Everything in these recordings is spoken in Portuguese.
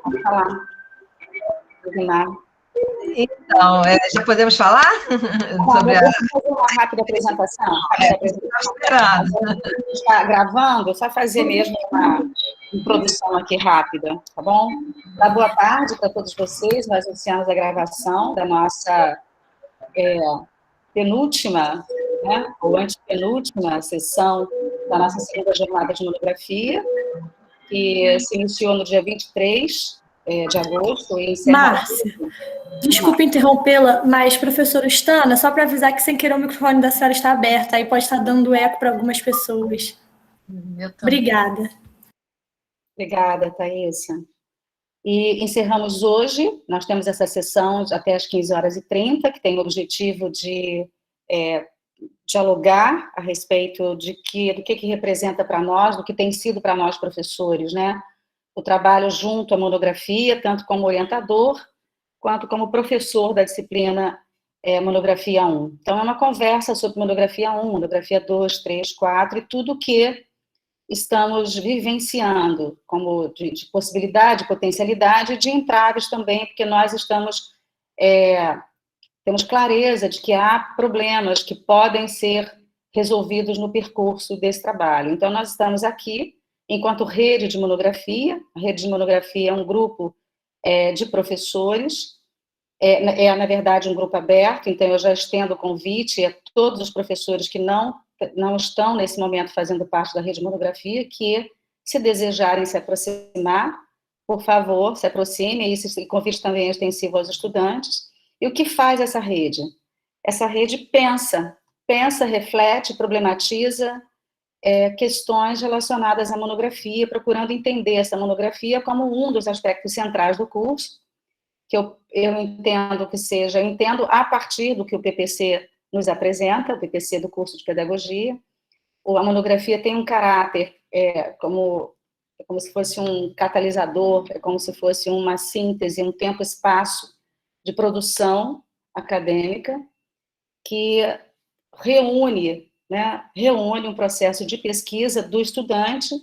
Pode falar. Então, já podemos falar sobre a... Vou fazer uma rápida apresentação. Está gravando, só fazer mesmo uma introdução aqui rápida, tá bom? Boa tarde para todos vocês. Nós iniciamos a gravação da nossa penúltima, né, ou antepenúltima sessão da nossa segunda jornada de monografia, que se iniciou no dia 23 de agosto e encerrou... Márcia, desculpe interrompê-la, mas, professora Stana, só para avisar que sem querer o microfone da senhora está aberto, aí pode estar dando eco para algumas pessoas. Obrigada. Obrigada, Thaísa. E encerramos hoje, nós temos essa sessão até às 15h30, que tem o objetivo de dialogar a respeito do que representa para nós, do que tem sido para nós professores, né? O trabalho junto à monografia, tanto como orientador, quanto como professor da disciplina Monografia 1. Então, é uma conversa sobre Monografia 1, Monografia 2, 3, 4, e tudo que estamos vivenciando, como de possibilidade, potencialidade, e de entraves também, porque nós temos clareza de que há problemas que podem ser resolvidos no percurso desse trabalho. Então, nós estamos aqui, enquanto rede de monografia. A rede de monografia é um grupo de professores, na verdade, um grupo aberto, então eu já estendo o convite a todos os professores que não estão, nesse momento, fazendo parte da rede de monografia, que, se desejarem se aproximar, por favor, se aproximem, e esse convite também é extensivo aos estudantes. E o que faz essa rede? Essa rede pensa, reflete, problematiza questões relacionadas à monografia, procurando entender essa monografia como um dos aspectos centrais do curso, que eu entendo que seja, eu entendo a partir do que o PPC nos apresenta, o PPC do curso de pedagogia. A monografia tem um caráter como se fosse um catalisador, é como se fosse uma síntese, um tempo-espaço de produção acadêmica que reúne um processo de pesquisa do estudante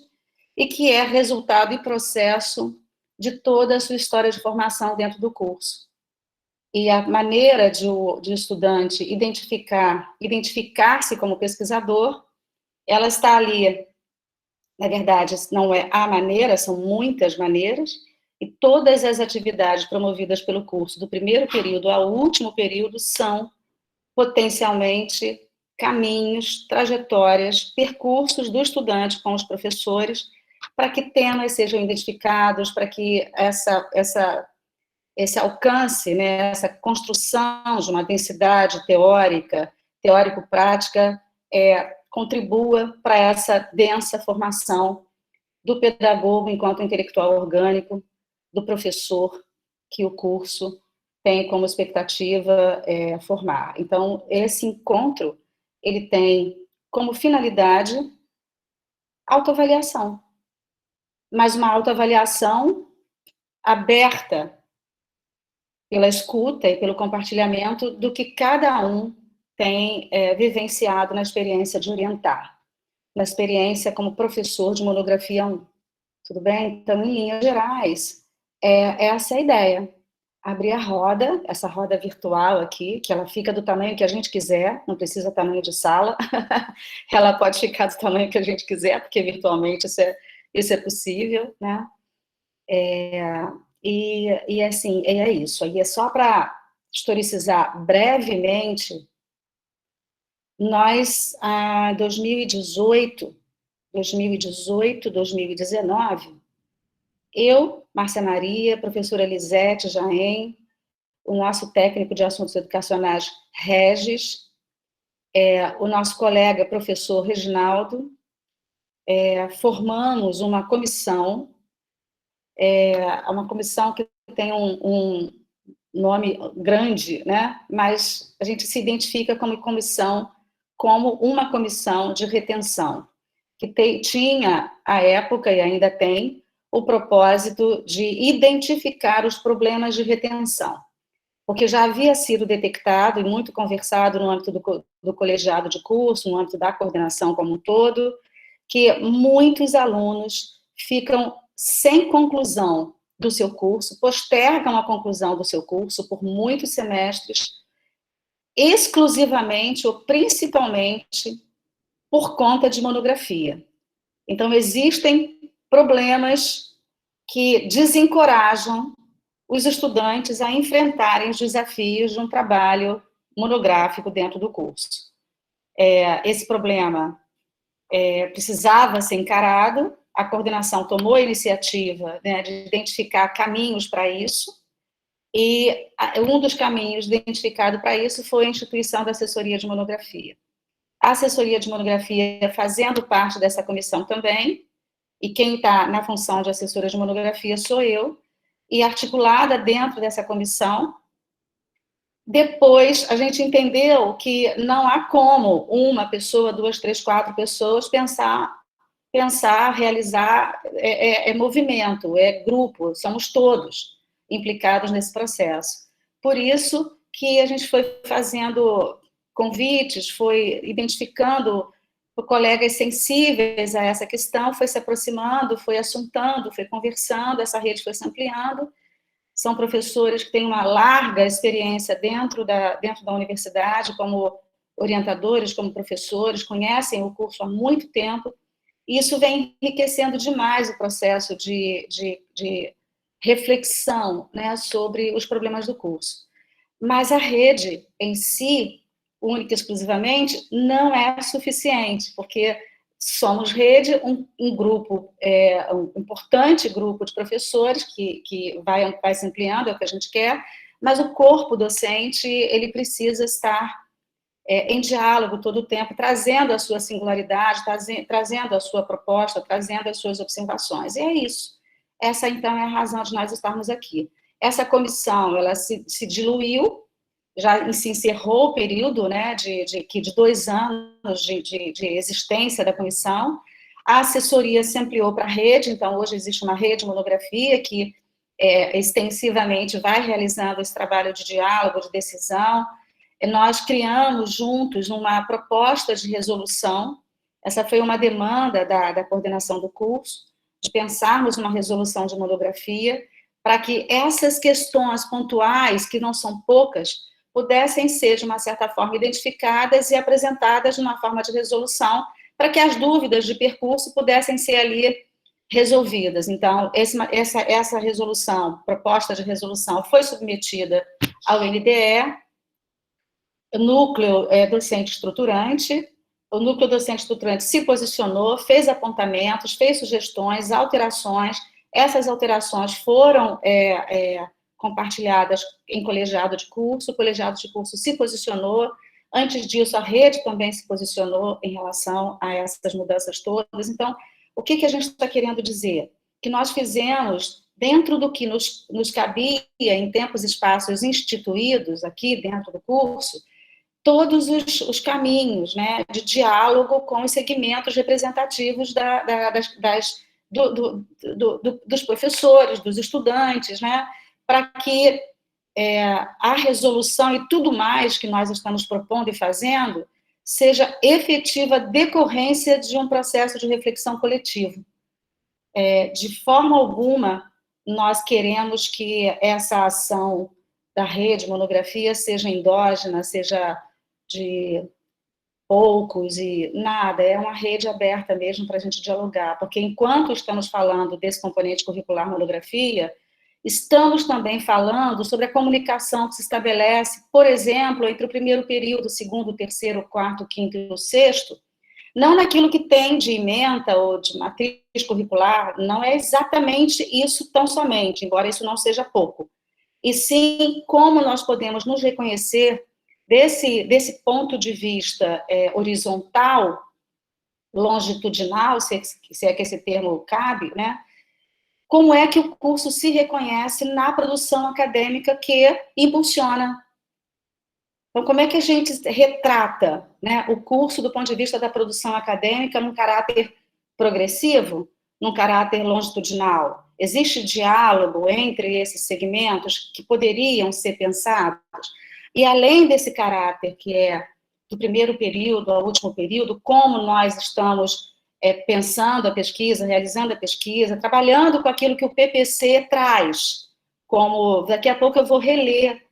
e que é resultado e processo de toda a sua história de formação dentro do curso. E a maneira de o estudante identificar-se como pesquisador, ela está ali. Na verdade, não é a maneira, são muitas maneiras, e todas as atividades promovidas pelo curso, do primeiro período ao último período, são potencialmente caminhos, trajetórias, percursos do estudante com os professores, para que temas sejam identificados, para que esse alcance, né, essa construção de uma densidade teórico-prática, contribua para essa densa formação do pedagogo enquanto intelectual orgânico, do professor que o curso tem como expectativa formar. Então, esse encontro, ele tem como finalidade autoavaliação, mas uma autoavaliação aberta pela escuta e pelo compartilhamento do que cada um tem vivenciado na experiência de orientar, na experiência como professor de monografia 1. Tudo bem? Então, em linhas gerais, essa é a ideia. Abrir a roda, essa roda virtual aqui, que ela fica do tamanho que a gente quiser, não precisa tamanho de sala, ela pode ficar do tamanho que a gente quiser, porque virtualmente isso é possível, né? E assim, é isso. E é só para historicizar brevemente, nós, em 2018, 2019, eu, Márcia Maria, professora Lisete Jaém, o nosso técnico de assuntos educacionais, Regis, o nosso colega, professor Reginaldo, formamos uma comissão que tem um nome grande, né? Mas a gente se identifica como uma comissão de retenção, que tinha, à época, e ainda tem, o propósito de identificar os problemas de retenção, porque já havia sido detectado e muito conversado no âmbito do colegiado de curso, no âmbito da coordenação como um todo, que muitos alunos ficam sem conclusão do seu curso, postergam a conclusão do seu curso por muitos semestres, exclusivamente ou principalmente por conta de monografia. Então, existem problemas que desencorajam os estudantes a enfrentarem os desafios de um trabalho monográfico dentro do curso. Esse problema precisava ser encarado, a coordenação tomou a iniciativa, né, de identificar caminhos para isso, e um dos caminhos identificado para isso foi a instituição da assessoria de monografia. A assessoria de monografia fazendo parte dessa comissão também, e quem está na função de assessora de monografia sou eu, e articulada dentro dessa comissão. Depois, a gente entendeu que não há como uma pessoa, 2, 3, 4 pessoas pensar, realizar, movimento, é grupo, somos todos implicados nesse processo. Por isso que a gente foi fazendo convites, foi identificando colegas sensíveis a essa questão, foi se aproximando, foi assuntando, foi conversando, essa rede foi se ampliando. São professores que têm uma larga experiência dentro da universidade, como orientadores, como professores, conhecem o curso há muito tempo, e isso vem enriquecendo demais o processo de reflexão, né, sobre os problemas do curso. Mas a rede em si, única e exclusivamente, não é suficiente, porque somos rede, um grupo, um importante grupo de professores que vai se ampliando, é o que a gente quer, mas o corpo docente, ele precisa estar em diálogo todo o tempo, trazendo a sua singularidade, trazendo a sua proposta, trazendo as suas observações. E é isso. Essa, então, é a razão de nós estarmos aqui. Essa comissão, ela se diluiu, já se encerrou o período, né, de 2 anos de existência da comissão. A assessoria se ampliou para a rede, então hoje existe uma rede de monografia que extensivamente vai realizando esse trabalho de diálogo, de decisão. Nós criamos juntos uma proposta de resolução, essa foi uma demanda da coordenação do curso, de pensarmos uma resolução de monografia, para que essas questões pontuais, que não são poucas, pudessem ser, de uma certa forma, identificadas e apresentadas de uma forma de resolução, para que as dúvidas de percurso pudessem ser ali resolvidas. Então, essa resolução, proposta de resolução, foi submetida ao NDE, o núcleo docente estruturante, o núcleo docente estruturante se posicionou, fez apontamentos, fez sugestões, alterações, essas alterações foram compartilhadas em colegiado de curso, o colegiado de curso se posicionou, antes disso a rede também se posicionou em relação a essas mudanças todas. Então, o que a gente está querendo dizer? Que nós fizemos, dentro do que nos cabia em tempos e espaços instituídos aqui dentro do curso, todos os caminhos, né, de diálogo com os segmentos representativos dos professores, dos estudantes, né, para que a resolução e tudo mais que nós estamos propondo e fazendo seja efetiva decorrência de um processo de reflexão coletivo. De forma alguma, nós queremos que essa ação da rede monografia seja endógena, seja de poucos e nada, é uma rede aberta mesmo para a gente dialogar, porque enquanto estamos falando desse componente curricular monografia, estamos também falando sobre a comunicação que se estabelece, por exemplo, entre o primeiro período, o segundo, o terceiro, o quarto, o quinto e o sexto, não naquilo que tem de ementa ou de matriz curricular, não é exatamente isso tão somente, embora isso não seja pouco, e sim como nós podemos nos reconhecer desse ponto de vista horizontal, longitudinal, se é que esse termo cabe, né? Como é que o curso se reconhece na produção acadêmica que impulsiona. Então, como é que a gente retrata, né, o curso do ponto de vista da produção acadêmica num caráter progressivo, num caráter longitudinal? Existe diálogo entre esses segmentos que poderiam ser pensados? E além desse caráter que é do primeiro período ao último período, como nós estamos pensando a pesquisa, realizando a pesquisa, trabalhando com aquilo que o PPC traz, como daqui a pouco eu vou reler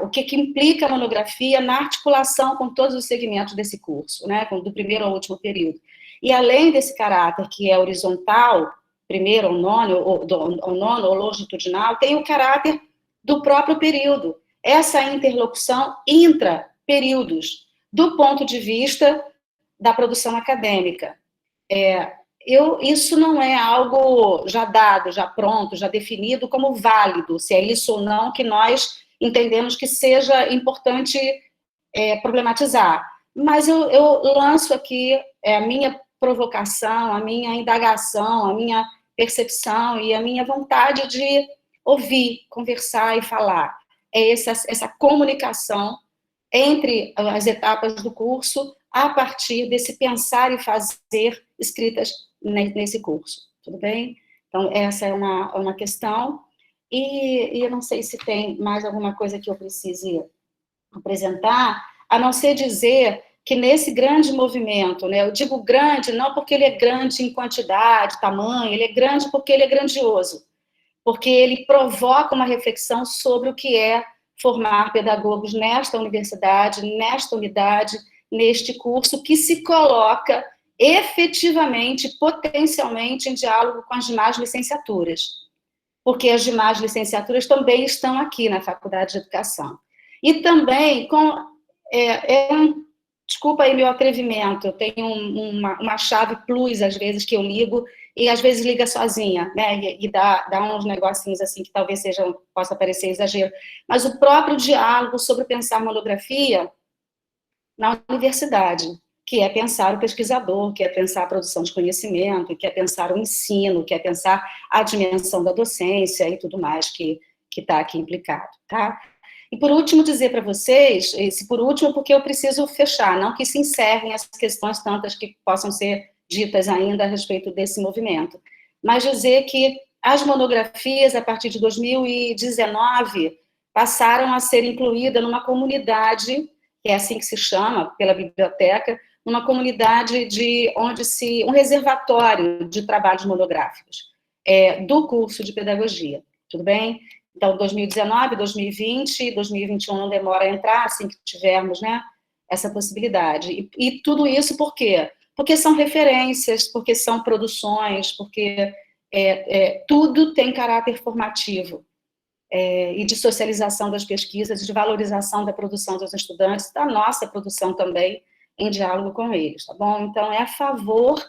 o que implica a monografia na articulação com todos os segmentos desse curso, né, do primeiro ao último período. E além desse caráter que é horizontal, primeiro ao nono, ou longitudinal, tem o caráter do próprio período, essa interlocução intra-períodos, do ponto de vista da produção acadêmica. Isso não é algo já dado, já pronto, já definido como válido, se é isso ou não que nós entendemos que seja importante problematizar. Mas eu lanço aqui a minha provocação, a minha indagação, a minha percepção e a minha vontade de ouvir, conversar e falar. É essa comunicação entre as etapas do curso a partir desse pensar e fazer escritas nesse curso, tudo bem? Então, essa é uma questão, e eu não sei se tem mais alguma coisa que eu precise apresentar, a não ser dizer que nesse grande movimento, né, eu digo grande não porque ele é grande em quantidade, tamanho, ele é grande porque ele é grandioso, porque ele provoca uma reflexão sobre o que é formar pedagogos nesta universidade, nesta unidade, neste curso, que se coloca efetivamente, potencialmente, em diálogo com as demais licenciaturas, porque as demais licenciaturas também estão aqui na Faculdade de Educação. E também desculpa aí meu atrevimento, eu tenho uma chave plus, às vezes, que eu ligo, e às vezes liga sozinha, né, e dá uns negocinhos assim que talvez possa parecer exagero, mas o próprio diálogo sobre pensar monografia na universidade, que é pensar o pesquisador, que é pensar a produção de conhecimento, que é pensar o ensino, que é pensar a dimensão da docência e tudo mais que está aqui implicado, tá? E por último, dizer para vocês, por último, porque eu preciso fechar, não que se encerrem as questões tantas que possam ser ditas ainda a respeito desse movimento, mas dizer que as monografias, a partir de 2019, passaram a ser incluídas numa comunidade, que é assim que se chama, pela biblioteca, numa comunidade um reservatório de trabalhos monográficos, do curso de pedagogia, tudo bem? Então, 2019, 2020, 2021 não demora a entrar, assim que tivermos, né, essa possibilidade. E tudo isso por quê? Porque são referências, porque são produções, porque tudo tem caráter formativo e de socialização das pesquisas, de valorização da produção dos estudantes, da nossa produção também, em diálogo com eles, tá bom? Então, é a favor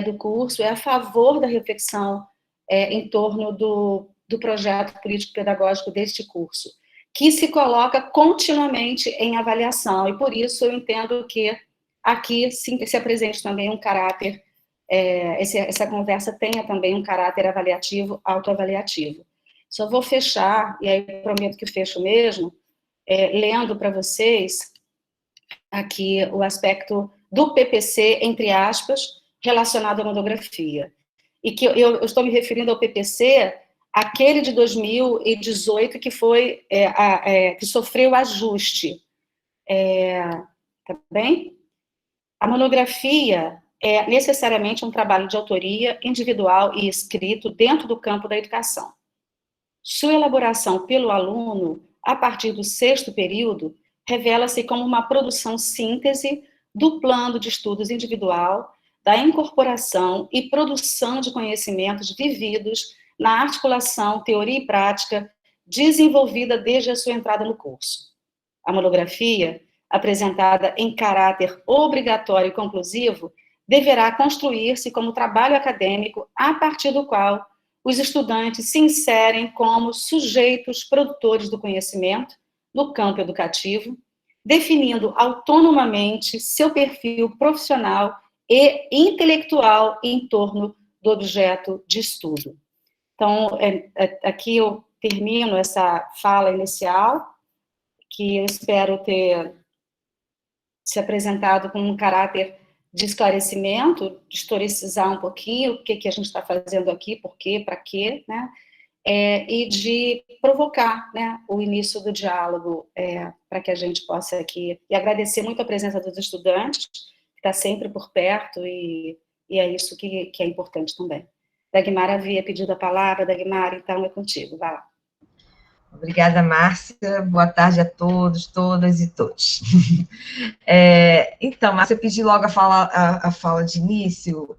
do curso, é a favor da reflexão em torno do projeto político-pedagógico deste curso, que se coloca continuamente em avaliação, e por isso eu entendo que aqui se apresente também um caráter, essa conversa tenha também um caráter avaliativo, autoavaliativo. Só vou fechar, e aí prometo que fecho mesmo, lendo para vocês aqui o aspecto do PPC, entre aspas, relacionado à monografia. E que eu estou me referindo ao PPC, aquele de 2018, que foi, que sofreu ajuste. Tá bem? A monografia é necessariamente um trabalho de autoria individual e escrito dentro do campo da educação. Sua elaboração pelo aluno, a partir do 6º período, revela-se como uma produção síntese do plano de estudos individual, da incorporação e produção de conhecimentos vividos na articulação teoria e prática desenvolvida desde a sua entrada no curso. A monografia, apresentada em caráter obrigatório e conclusivo, deverá construir-se como trabalho acadêmico a partir do qual os estudantes se inserem como sujeitos produtores do conhecimento no campo educativo, definindo autonomamente seu perfil profissional e intelectual em torno do objeto de estudo. Então, aqui eu termino essa fala inicial, que eu espero ter se apresentado com um caráter de esclarecimento, de historicizar um pouquinho o que a gente está fazendo aqui, por quê, para quê, né? E de provocar, né, o início do diálogo para que a gente possa aqui, e agradecer muito a presença dos estudantes, está sempre por perto, e é isso que é importante também. Dagmar havia pedido a palavra. Dagmar, então é contigo, vai lá. Obrigada, Márcia. Boa tarde a todos, todas e todos. Então, Márcia, eu pedi logo a fala de início,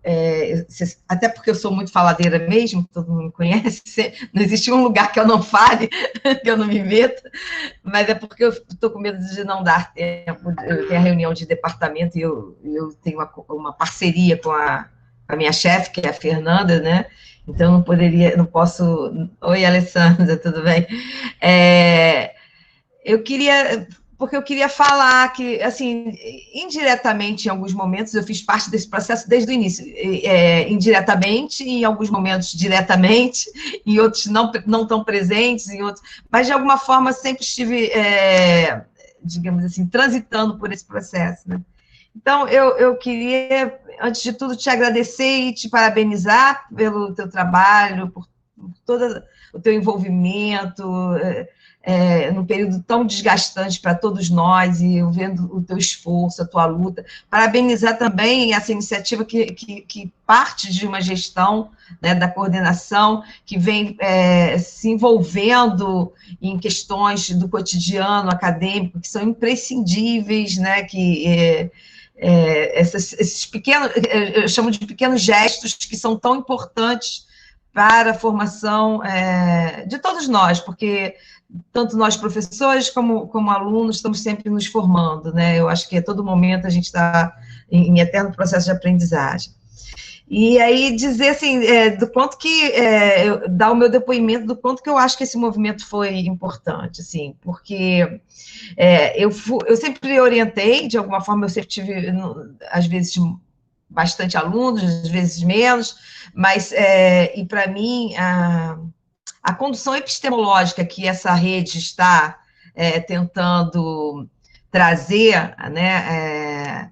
até porque eu sou muito faladeira mesmo, todo mundo me conhece, não existe um lugar que eu não fale, que eu não me meta, mas é porque eu estou com medo de não dar tempo. Eu tenho a reunião de departamento e eu tenho uma parceria com a minha chefe, que é a Fernanda, né? Então, não posso... Oi, Alessandra, tudo bem? Porque eu queria falar que, assim, indiretamente, em alguns momentos, eu fiz parte desse processo desde o início, indiretamente, em alguns momentos diretamente, em outros não tão presentes, em outros, mas, de alguma forma, sempre estive, digamos assim, transitando por esse processo, né? Então, eu queria, antes de tudo, te agradecer e te parabenizar pelo teu trabalho, por todo o teu envolvimento, num período tão desgastante para todos nós, e eu vendo o teu esforço, a tua luta. Parabenizar também essa iniciativa que parte de uma gestão, né, da coordenação, que vem se envolvendo em questões do cotidiano acadêmico, que são imprescindíveis, né, esses pequenos, eu chamo de pequenos gestos, que são tão importantes para a formação de todos nós, porque tanto nós professores como alunos estamos sempre nos formando, né? Eu acho que a todo momento a gente está em eterno processo de aprendizagem. E aí dizer, assim, do quanto que, dar o meu depoimento do quanto que eu acho que esse movimento foi importante, assim, porque eu sempre orientei, de alguma forma eu sempre tive, às vezes, bastante alunos, às vezes menos, mas, e para mim, a condução epistemológica que essa rede está tentando trazer, né,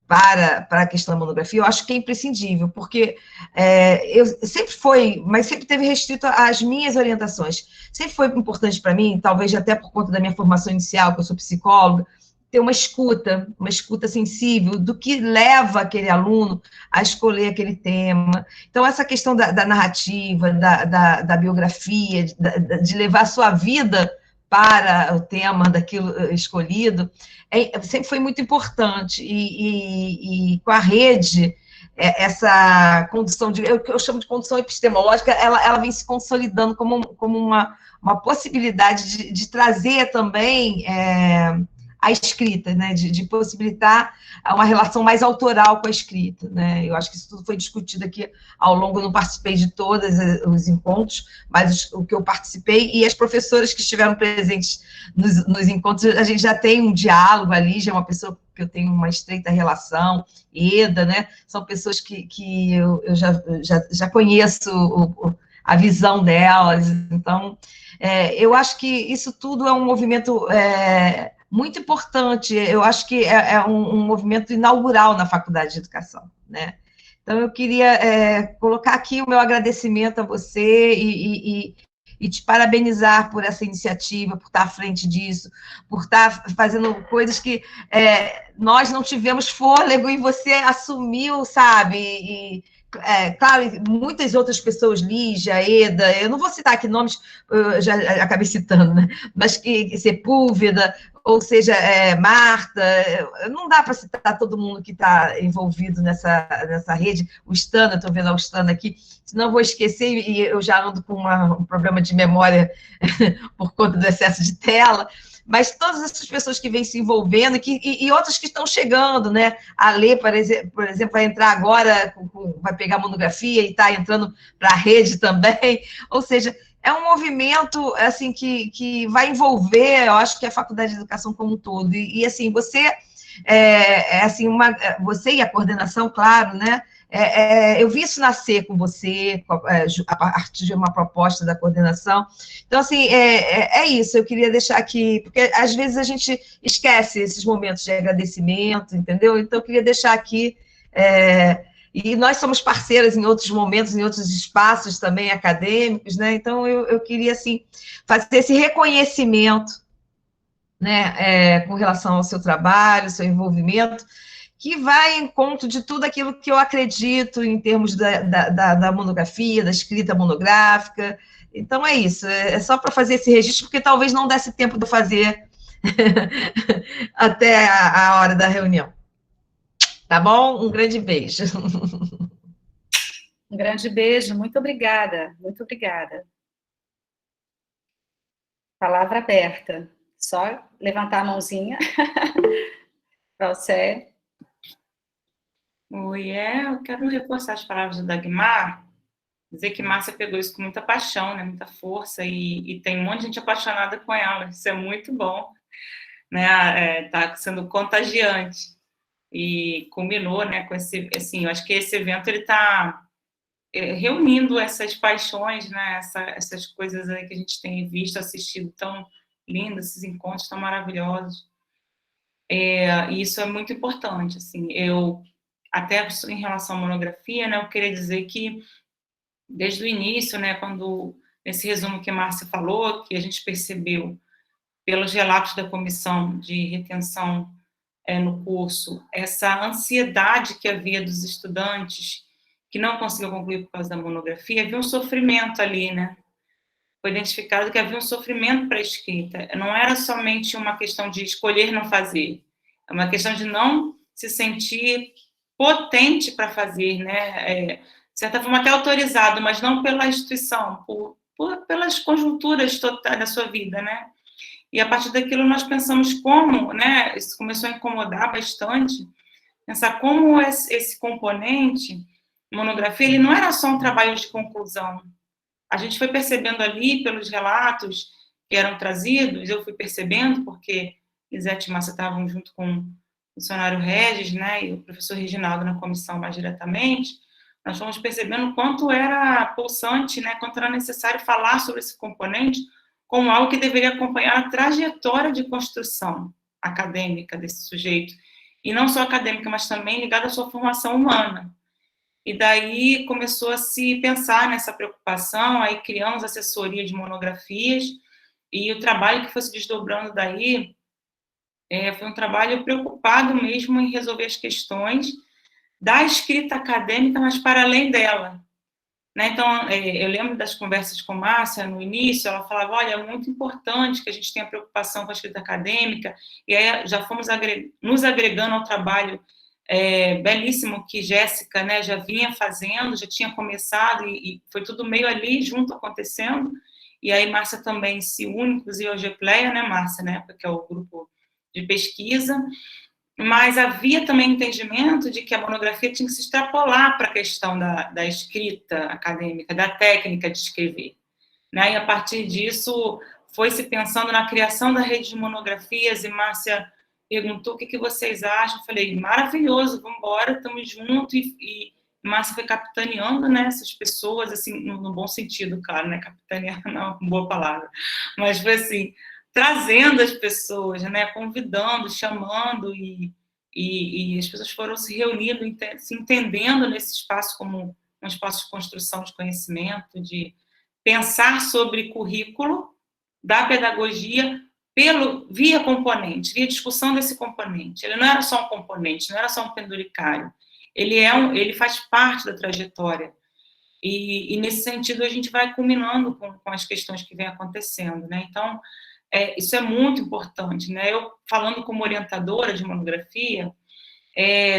para a questão da monografia, eu acho que é imprescindível, porque eu sempre foi, mas sempre teve restrito às minhas orientações. Sempre foi importante para mim, talvez até por conta da minha formação inicial, que eu sou psicóloga, ter uma escuta sensível do que leva aquele aluno a escolher aquele tema. Então, essa questão da narrativa, da biografia, de levar a sua vida para o tema daquilo escolhido, sempre foi muito importante, e com a rede, essa condução, eu chamo de condução epistemológica, ela vem se consolidando como uma possibilidade de trazer também a escrita, né, de possibilitar uma relação mais autoral com a escrita, né? Eu acho que isso tudo foi discutido aqui ao longo, não participei de todos os encontros, mas o que eu participei, e as professoras que estiveram presentes nos encontros, a gente já tem um diálogo ali, já é uma pessoa que eu tenho uma estreita relação, Eda, né? São pessoas que eu já conheço a visão delas, então, eu acho que isso tudo é um movimento muito importante. Eu acho que é um movimento inaugural na Faculdade de Educação, né? Então, eu queria colocar aqui o meu agradecimento a você e te parabenizar por essa iniciativa, por estar à frente disso, por estar fazendo coisas que nós não tivemos fôlego e você assumiu, sabe? Claro, muitas outras pessoas, Lígia, Eda, eu não vou citar aqui nomes, eu já acabei citando, né? Mas que Sepúlveda, ou seja, Marta, não dá para citar todo mundo que está envolvido nessa rede, o Stana, estou vendo o Stana aqui, senão eu vou esquecer, e eu já ando com um problema de memória por conta do excesso de tela, mas todas essas pessoas que vêm se envolvendo, e outras que estão chegando, né? A Lê, por exemplo, vai entrar agora, vai pegar monografia e está entrando para a rede também, ou seja, é um movimento, assim, que vai envolver, eu acho que a Faculdade de Educação como um todo, e assim, você, você e a coordenação, claro, né? Eu vi isso nascer com você, a partir de uma proposta da coordenação. Então, assim, é isso, eu queria deixar aqui, porque às vezes a gente esquece esses momentos de agradecimento, entendeu? Então, eu queria deixar aqui, e nós somos parceiras em outros momentos, em outros espaços também acadêmicos, né? Então, eu queria, assim, fazer esse reconhecimento, né, com relação ao seu trabalho, seu envolvimento, que vai em encontro de tudo aquilo que eu acredito em termos da monografia, da escrita monográfica. Então, é isso. É só para fazer esse registro, porque talvez não desse tempo de eu fazer até a hora da reunião. Tá bom? Um grande beijo. Um grande beijo, muito obrigada, muito obrigada. Palavra aberta. Só levantar a mãozinha para você. Oi, eu quero reforçar as palavras do Dagmar, dizer que Márcia pegou isso com muita paixão, né, muita força, e tem um monte de gente apaixonada com ela, isso é muito bom, né, tá sendo contagiante, e culminou, né, com esse, assim, eu acho que esse evento, ele tá reunindo essas paixões, né, essas coisas aí que a gente tem visto, assistido, tão lindos, esses encontros tão maravilhosos, e isso é muito importante, assim, até em relação à monografia, né, eu queria dizer que, desde o início, né, quando, nesse resumo que a Márcia falou, que a gente percebeu, pelos relatos da comissão de retenção no curso, essa ansiedade que havia dos estudantes que não conseguiam concluir por causa da monografia, havia um sofrimento ali, né? Foi identificado que havia um sofrimento para a escrita. Não era somente uma questão de escolher não fazer, é uma questão de não se sentir potente para fazer, né? De certa forma até autorizado, mas não pela instituição, pelas conjunturas totais da sua vida, né? E a partir daquilo nós pensamos como, né? Isso começou a incomodar bastante, pensar como esse componente, monografia, ele não era só um trabalho de conclusão. A gente foi percebendo ali, pelos relatos que eram trazidos, eu fui percebendo, porque Lisete e Márcia estavam junto com o funcionário Regis, né, e o professor Reginaldo na comissão mais diretamente, nós fomos percebendo o quanto era pulsante, né, quanto era necessário falar sobre esse componente como algo que deveria acompanhar a trajetória de construção acadêmica desse sujeito, e não só acadêmica, mas também ligada à sua formação humana. E daí começou a se pensar nessa preocupação, aí criamos assessoria de monografias, e o trabalho que foi se desdobrando daí foi um trabalho preocupado mesmo em resolver as questões da escrita acadêmica, mas para além dela. Né? Então, eu lembro das conversas com Márcia no início, ela falava, olha, é muito importante que a gente tenha preocupação com a escrita acadêmica, e aí já fomos nos agregando ao trabalho belíssimo que Jéssica, né, já vinha fazendo, já tinha começado, e foi tudo meio ali junto acontecendo, e aí Márcia também se une, inclusive ao GPLEA, né, Márcia, né, que é o grupo de pesquisa, mas havia também entendimento de que a monografia tinha que se extrapolar para a questão da escrita acadêmica, da técnica de escrever. Né? E a partir disso, foi se pensando na criação da rede de monografias, e Márcia perguntou o que vocês acham. Eu falei, maravilhoso, vamos embora, estamos juntos, e Márcia foi capitaneando, né, essas pessoas, assim, no bom sentido, claro, né, capitanear não é uma boa palavra, mas foi assim, trazendo as pessoas, né, convidando, chamando, e as pessoas foram se reunindo, se entendendo nesse espaço como um espaço de construção de conhecimento, de pensar sobre currículo da pedagogia via componente, via discussão desse componente. Ele não era só um componente, não era só um penduricário. Ele faz parte da trajetória. E nesse sentido, a gente vai culminando com as questões que vêm acontecendo, né? Então, isso é muito importante, né? Eu, falando como orientadora de monografia,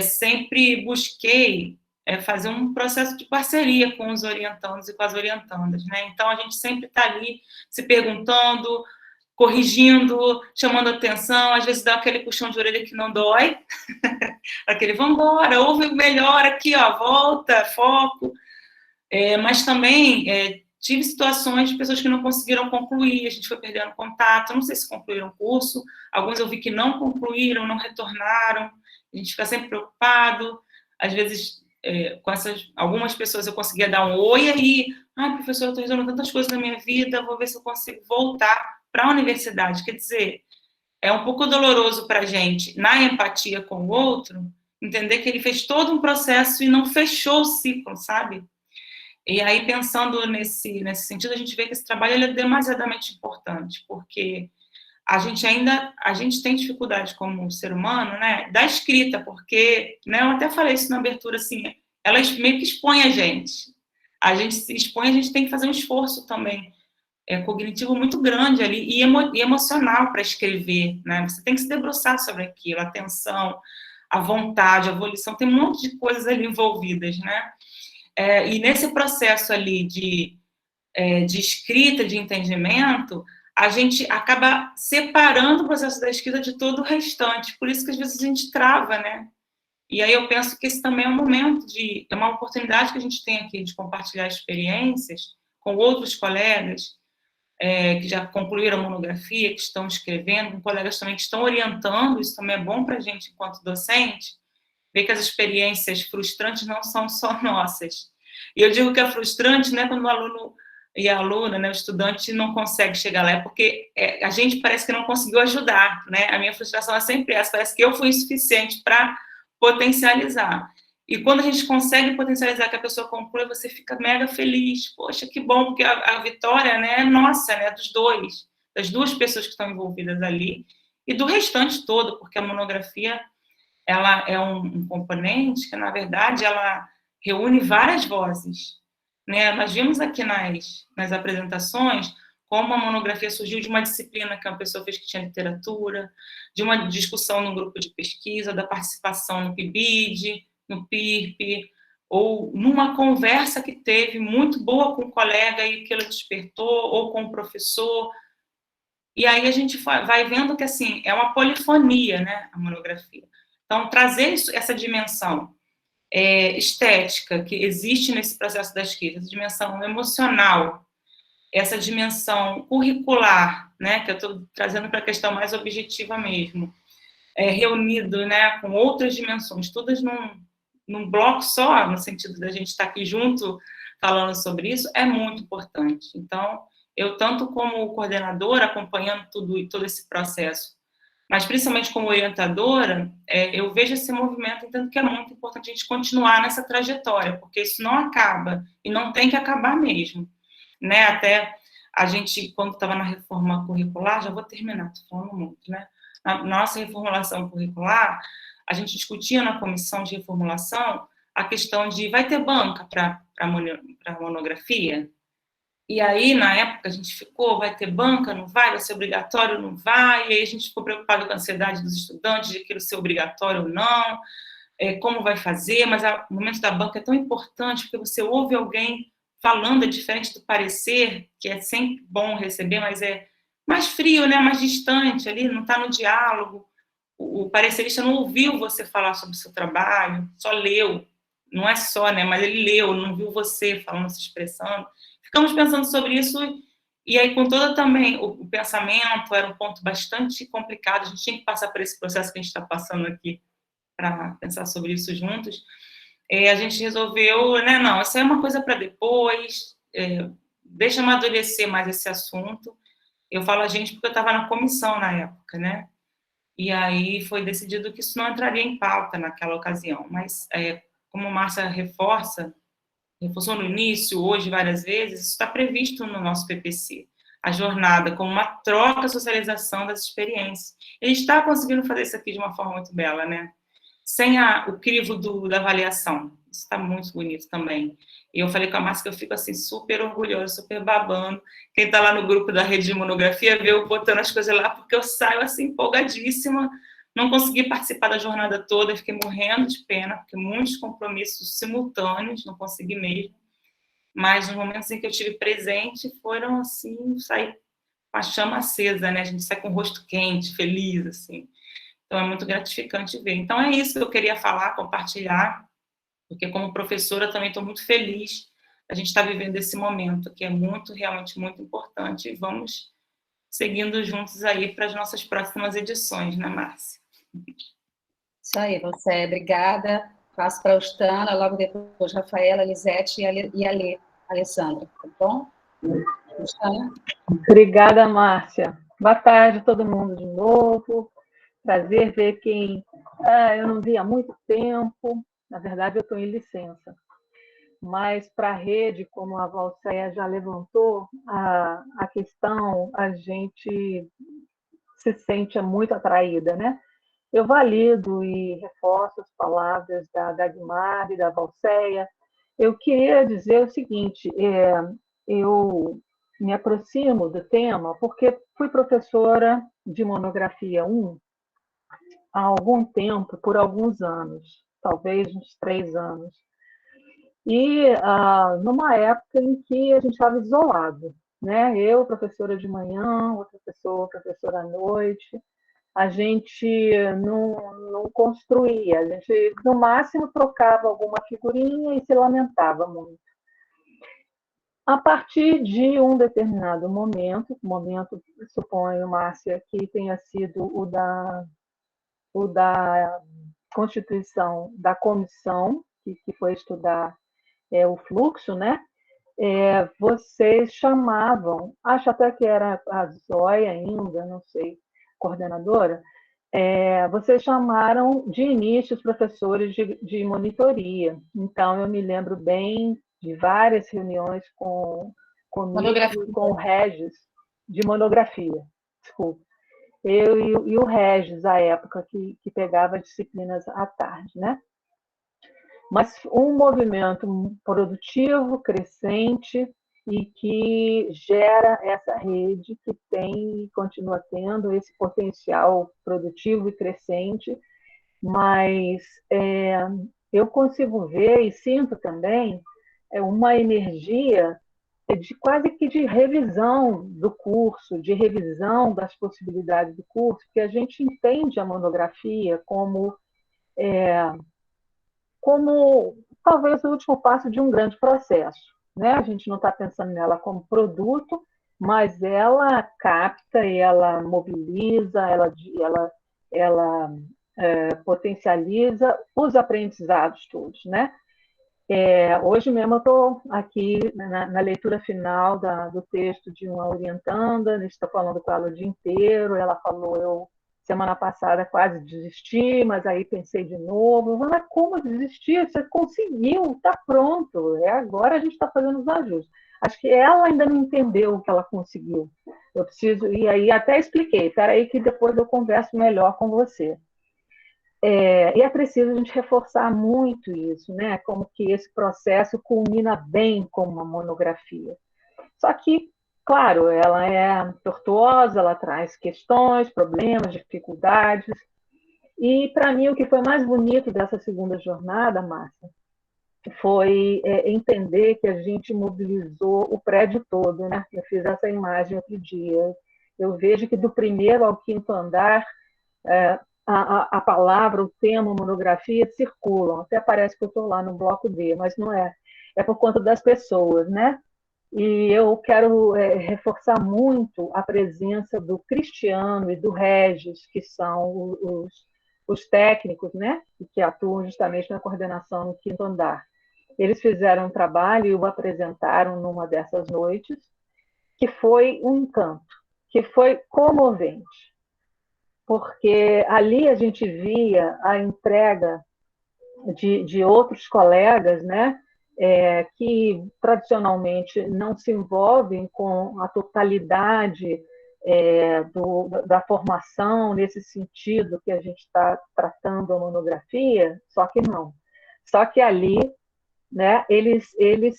sempre busquei fazer um processo de parceria com os orientandos e com as orientandas, né? Então, a gente sempre está ali se perguntando, corrigindo, chamando atenção, às vezes dá aquele puxão de orelha que não dói, aquele, vamos embora, ouve melhor aqui, ó, volta, foco, mas também tive situações de pessoas que não conseguiram concluir, a gente foi perdendo contato, não sei se concluíram o curso, alguns eu vi que não concluíram, não retornaram, a gente fica sempre preocupado, às vezes com algumas pessoas eu conseguia dar um oi aí, professor, eu estou resolvendo tantas coisas na minha vida, vou ver se eu consigo voltar para a universidade. Quer dizer, é um pouco doloroso para a gente, na empatia com o outro, entender que ele fez todo um processo e não fechou o ciclo, sabe? E aí, pensando nesse sentido, a gente vê que esse trabalho ele é demasiadamente importante, porque a gente tem dificuldade como ser humano, né, da escrita, porque, né, eu até falei isso na abertura, assim, ela meio que expõe a gente se expõe, a gente tem que fazer um esforço também cognitivo muito grande ali e emocional para escrever, né, você tem que se debruçar sobre aquilo, a atenção, a vontade, a volição, tem um monte de coisas ali envolvidas, né, e nesse processo ali de escrita, de entendimento, a gente acaba separando o processo da escrita de todo o restante. Por isso que às vezes a gente trava, né? E aí eu penso que esse também é um momento é uma oportunidade que a gente tem aqui de compartilhar experiências com outros colegas que já concluíram a monografia, que estão escrevendo, com colegas também que estão orientando. Isso também é bom para a gente, enquanto docente, ver que as experiências frustrantes não são só nossas. E eu digo que é frustrante, né, quando o aluno e a aluna, né, o estudante não consegue chegar lá, é porque a gente parece que não conseguiu ajudar, né? A minha frustração é sempre essa, parece que eu fui insuficiente para potencializar. E quando a gente consegue potencializar, que a pessoa conclui, você fica mega feliz. Poxa, que bom, porque a vitória, né, é nossa, né, dos dois, das duas pessoas que estão envolvidas ali, e do restante todo, porque a monografia, ela é um componente que, na verdade, ela reúne várias vozes, né? Nós vimos aqui nas apresentações como a monografia surgiu de uma disciplina que uma pessoa fez que tinha literatura, de uma discussão no grupo de pesquisa, da participação no PIBID, no PIRP, ou numa conversa que teve muito boa com o colega e que ela despertou, ou com o professor. E aí a gente vai vendo que, assim, é uma polifonia, né, a monografia. Então, trazer essa dimensão estética que existe nesse processo da escrita, essa dimensão emocional, essa dimensão curricular, né, que eu estou trazendo para a questão mais objetiva mesmo, reunido, né, com outras dimensões, todas num bloco só, no sentido da gente estar aqui junto falando sobre isso, é muito importante. Então, eu, tanto como coordenadora, acompanhando todo esse processo, mas principalmente como orientadora, eu vejo esse movimento, entendo que é muito importante a gente continuar nessa trajetória, porque isso não acaba, e não tem que acabar mesmo, né? Até a gente, quando estava na reforma curricular, já vou terminar, estou falando muito, né? Na nossa reformulação curricular, a gente discutia na comissão de reformulação a questão de vai ter banca para monografia? E aí, na época, a gente ficou, vai ter banca, não vai ser obrigatório, não vai, e aí a gente ficou preocupado com a ansiedade dos estudantes, de aquilo ser obrigatório ou não, como vai fazer, mas o momento da banca é tão importante, porque você ouve alguém falando, é diferente do parecer, que é sempre bom receber, mas é mais frio, né, mais distante ali, não está no diálogo, o parecerista não ouviu você falar sobre o seu trabalho, só leu, não é só, né, mas ele leu, não viu você falando, se expressando. Ficamos pensando sobre isso, e aí com todo também o pensamento era um ponto bastante complicado, a gente tinha que passar por esse processo que a gente está passando aqui para pensar sobre isso juntos. A gente resolveu, né, não, isso é uma coisa para depois, deixa amadurecer mais esse assunto. Eu falo a gente porque eu estava na comissão na época, né, e aí foi decidido que isso não entraria em pauta naquela ocasião, mas como a Márcia reforçou no início, hoje várias vezes, isso está previsto no nosso PPC, a jornada como uma troca, socialização das experiências. A gente está conseguindo fazer isso aqui de uma forma muito bela, né? Sem o crivo da avaliação. Isso está muito bonito também. E eu falei com a Márcia que eu fico assim super orgulhosa, super babando. Quem está lá no grupo da rede de monografia vê eu botando as coisas lá, porque eu saio assim empolgadíssima. Não consegui participar da jornada toda, fiquei morrendo de pena, porque muitos compromissos simultâneos, não consegui mesmo. Mas os momentos em que eu tive presente foram assim, sair com a chama acesa, né? A gente sai com o rosto quente, feliz, assim. Então é muito gratificante ver. Então é isso que eu queria falar, compartilhar, porque como professora também estou muito feliz a gente estar vivendo esse momento, que é muito, realmente muito importante. E vamos seguindo juntos aí para as nossas próximas edições, né, Márcia? Isso aí, você, obrigada. Passo para a Ostana, logo depois Rafaela, Lisete e a Alessandra, tá bom? Ostana? Obrigada, Márcia. Boa tarde, todo mundo de novo. Prazer ver quem eu não vi há muito tempo. Na verdade, eu estou em licença. Mas para a rede, como a Valceia já levantou, a questão, a gente se sente muito atraída, né? Eu valido e reforço as palavras da Dagmar e da Valceia. Eu queria dizer o seguinte, eu me aproximo do tema porque fui professora de monografia 1 há algum tempo, por alguns anos, talvez uns 3 anos. E numa época em que a gente estava isolado, né? Eu, professora de manhã, outra pessoa, professora à noite, a gente não construía, a gente no máximo trocava alguma figurinha e se lamentava muito. A partir de um determinado momento, suponho, Márcia, que tenha sido o da constituição da comissão, que foi estudar o fluxo, né? Vocês chamavam, acho até que era a Zóia ainda, não sei, coordenadora, vocês chamaram de início os professores de monitoria. Então, eu me lembro bem de várias reuniões comigo e com o Regis, de monografia, desculpa. Eu e o Regis, à época, que pegava disciplinas à tarde, né? Mas um movimento produtivo, crescente, e que gera essa rede que tem e continua tendo esse potencial produtivo e crescente, mas eu consigo ver e sinto também uma energia de quase que de revisão do curso, de revisão das possibilidades do curso, que a gente entende a monografia como talvez o último passo de um grande processo, né? A gente não está pensando nela como produto, mas ela capta, ela mobiliza, ela potencializa os aprendizados todos, né? Hoje mesmo eu estou aqui na leitura final do texto de uma orientanda, a gente está falando com ela o dia inteiro, ela falou, eu semana passada quase desisti, mas aí pensei de novo, mas como desistir? Você conseguiu, está pronto, agora a gente está fazendo os ajustes. Acho que ela ainda não entendeu o que ela conseguiu. Eu preciso, e aí até expliquei, espera aí que depois eu converso melhor com você. E é preciso a gente reforçar muito isso, né? Como que esse processo culmina bem com uma monografia. Só que, claro, ela é tortuosa, ela traz questões, problemas, dificuldades. E, para mim, o que foi mais bonito dessa segunda jornada, Márcia, foi entender que a gente mobilizou o prédio todo, né? Eu fiz essa imagem outro dia. Eu vejo que do primeiro ao quinto andar, a palavra, o tema, monografia circulam. Até parece que eu estou lá no bloco D, mas não é. É por conta das pessoas, né? E eu quero reforçar muito a presença do Cristiano e do Regis, que são os técnicos, né? Que atuam justamente na coordenação no quinto andar. Eles fizeram um trabalho e o apresentaram numa dessas noites, que foi um encanto, que foi comovente, porque ali a gente via a entrega de outros colegas, né? Que tradicionalmente não se envolvem com a totalidade da formação nesse sentido que a gente está tratando a monografia, só que não. Só que ali, né, eles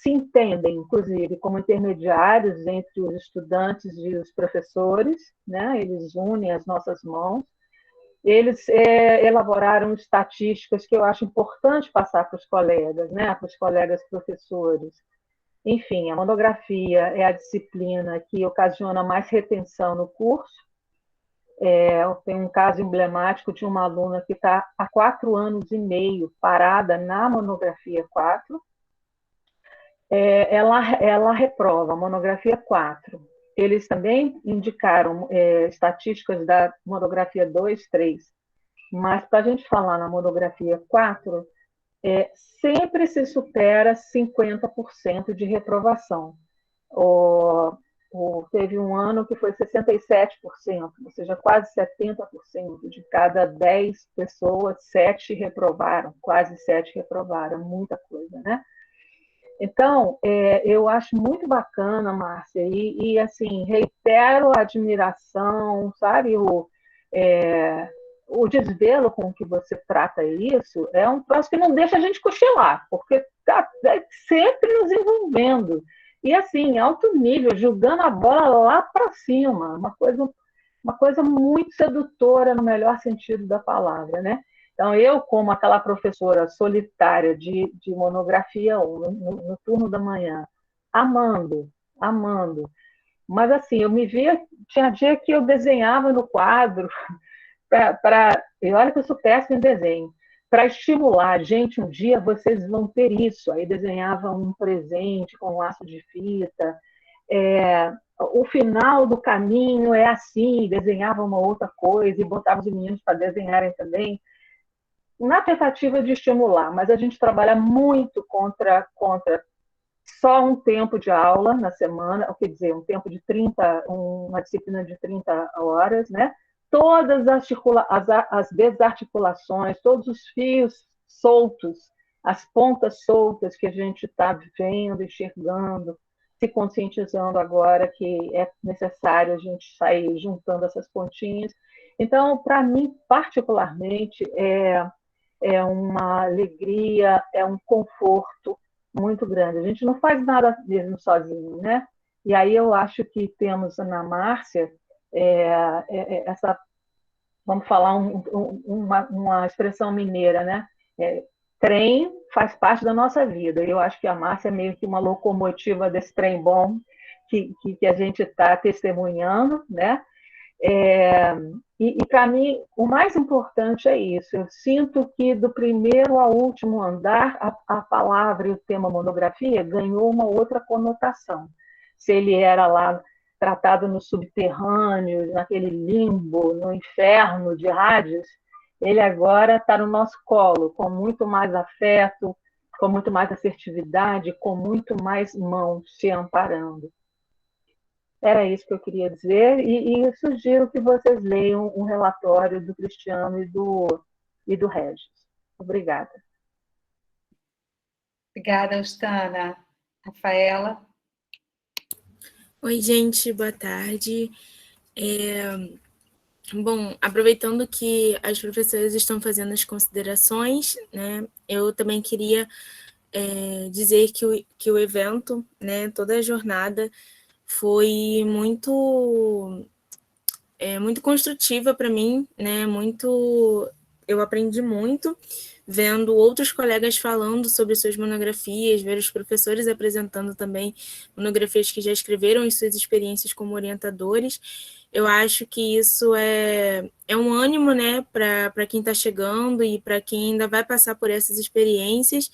se entendem, inclusive, como intermediários entre os estudantes e os professores, né? Eles unem as nossas mãos. Eles elaboraram estatísticas que eu acho importante passar para os colegas, né? Para os colegas professores. Enfim, a monografia é a disciplina que ocasiona mais retenção no curso. Tem um caso emblemático de uma aluna que está há 4 anos e meio parada na monografia 4. Ela reprova a monografia 4. Eles também indicaram estatísticas da monografia 2, 3, mas para a gente falar na monografia 4, sempre se supera 50% de reprovação. Teve um ano que foi 67%, ou seja, quase 70%. De cada 10 pessoas, 7 reprovaram, quase 7 reprovaram, muita coisa, né? Então, eu acho muito bacana, Márcia, e assim, reitero a admiração, sabe, O desvelo com que você trata isso é um troço que não deixa a gente cochilar, porque está sempre nos envolvendo. E assim, alto nível, jogando a bola lá para cima, uma coisa muito sedutora no melhor sentido da palavra, né? Então, eu, como aquela professora solitária de monografia 1, no turno da manhã, amando, mas assim, eu me via, tinha dia que eu desenhava no quadro, e olha que eu sou péssima em desenho, para estimular, gente, um dia vocês vão ter isso. Aí desenhava um presente com um laço de fita, o final do caminho é assim, desenhava uma outra coisa e botava os meninos para desenharem também, na tentativa de estimular, mas a gente trabalha muito contra só um tempo de aula na semana, quer dizer, um tempo de 30, uma disciplina de 30 horas, né? Todas as desarticulações, todos os fios soltos, as pontas soltas que a gente está vendo, enxergando, se conscientizando agora que é necessário a gente sair juntando essas pontinhas. Então, para mim, particularmente, é uma alegria, é um conforto muito grande. A gente não faz nada mesmo sozinho, né? E aí eu acho que temos na Márcia essa, vamos falar uma expressão mineira, né? Trem faz parte da nossa vida. Eu acho que a Márcia é meio que uma locomotiva desse trem bom que a gente está testemunhando, né? E para mim, o mais importante é isso. Eu sinto que do primeiro ao último andar, a palavra e o tema monografia ganhou uma outra conotação. Se ele era lá tratado no subterrâneo, naquele limbo, no inferno de Hades, ele agora está no nosso colo, com muito mais afeto, com muito mais assertividade, com muito mais mãos se amparando. Era isso que eu queria dizer, e sugiro que vocês leiam um relatório do Cristiano e do Regis. Obrigada. Obrigada, Austana. Rafaela? Oi, gente, boa tarde. Bom, aproveitando que as professoras estão fazendo as considerações, né, eu também queria dizer que o evento, né, toda a jornada foi muito construtiva para mim, né, eu aprendi muito vendo outros colegas falando sobre suas monografias, ver os professores apresentando também monografias que já escreveram e suas experiências como orientadores. Eu acho que isso é um ânimo, né, para quem está chegando e para quem ainda vai passar por essas experiências.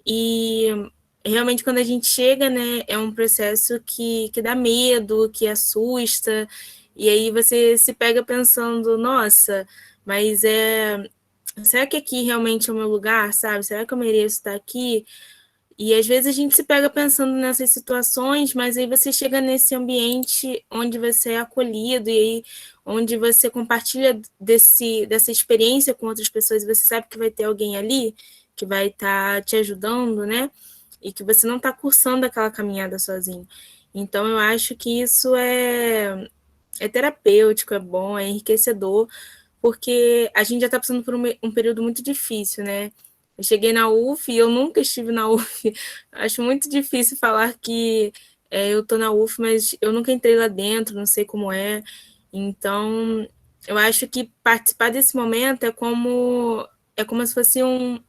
E realmente, quando a gente chega, né, é um processo que dá medo, que assusta, e aí você se pega pensando, nossa, mas será que aqui realmente é o meu lugar, sabe? Será que eu mereço estar aqui? E às vezes a gente se pega pensando nessas situações, mas aí você chega nesse ambiente onde você é acolhido e aí onde você compartilha dessa experiência com outras pessoas, e você sabe que vai ter alguém ali que vai estar te ajudando, né? E que você não está cursando aquela caminhada sozinho. Então, eu acho que isso é terapêutico, é bom, é enriquecedor, porque a gente já está passando por um período muito difícil, né? Eu cheguei na UF e eu nunca estive na UF. Acho muito difícil falar que eu estou na UF, mas eu nunca entrei lá dentro, não sei como é. Então, eu acho que participar desse momento é como se fosse um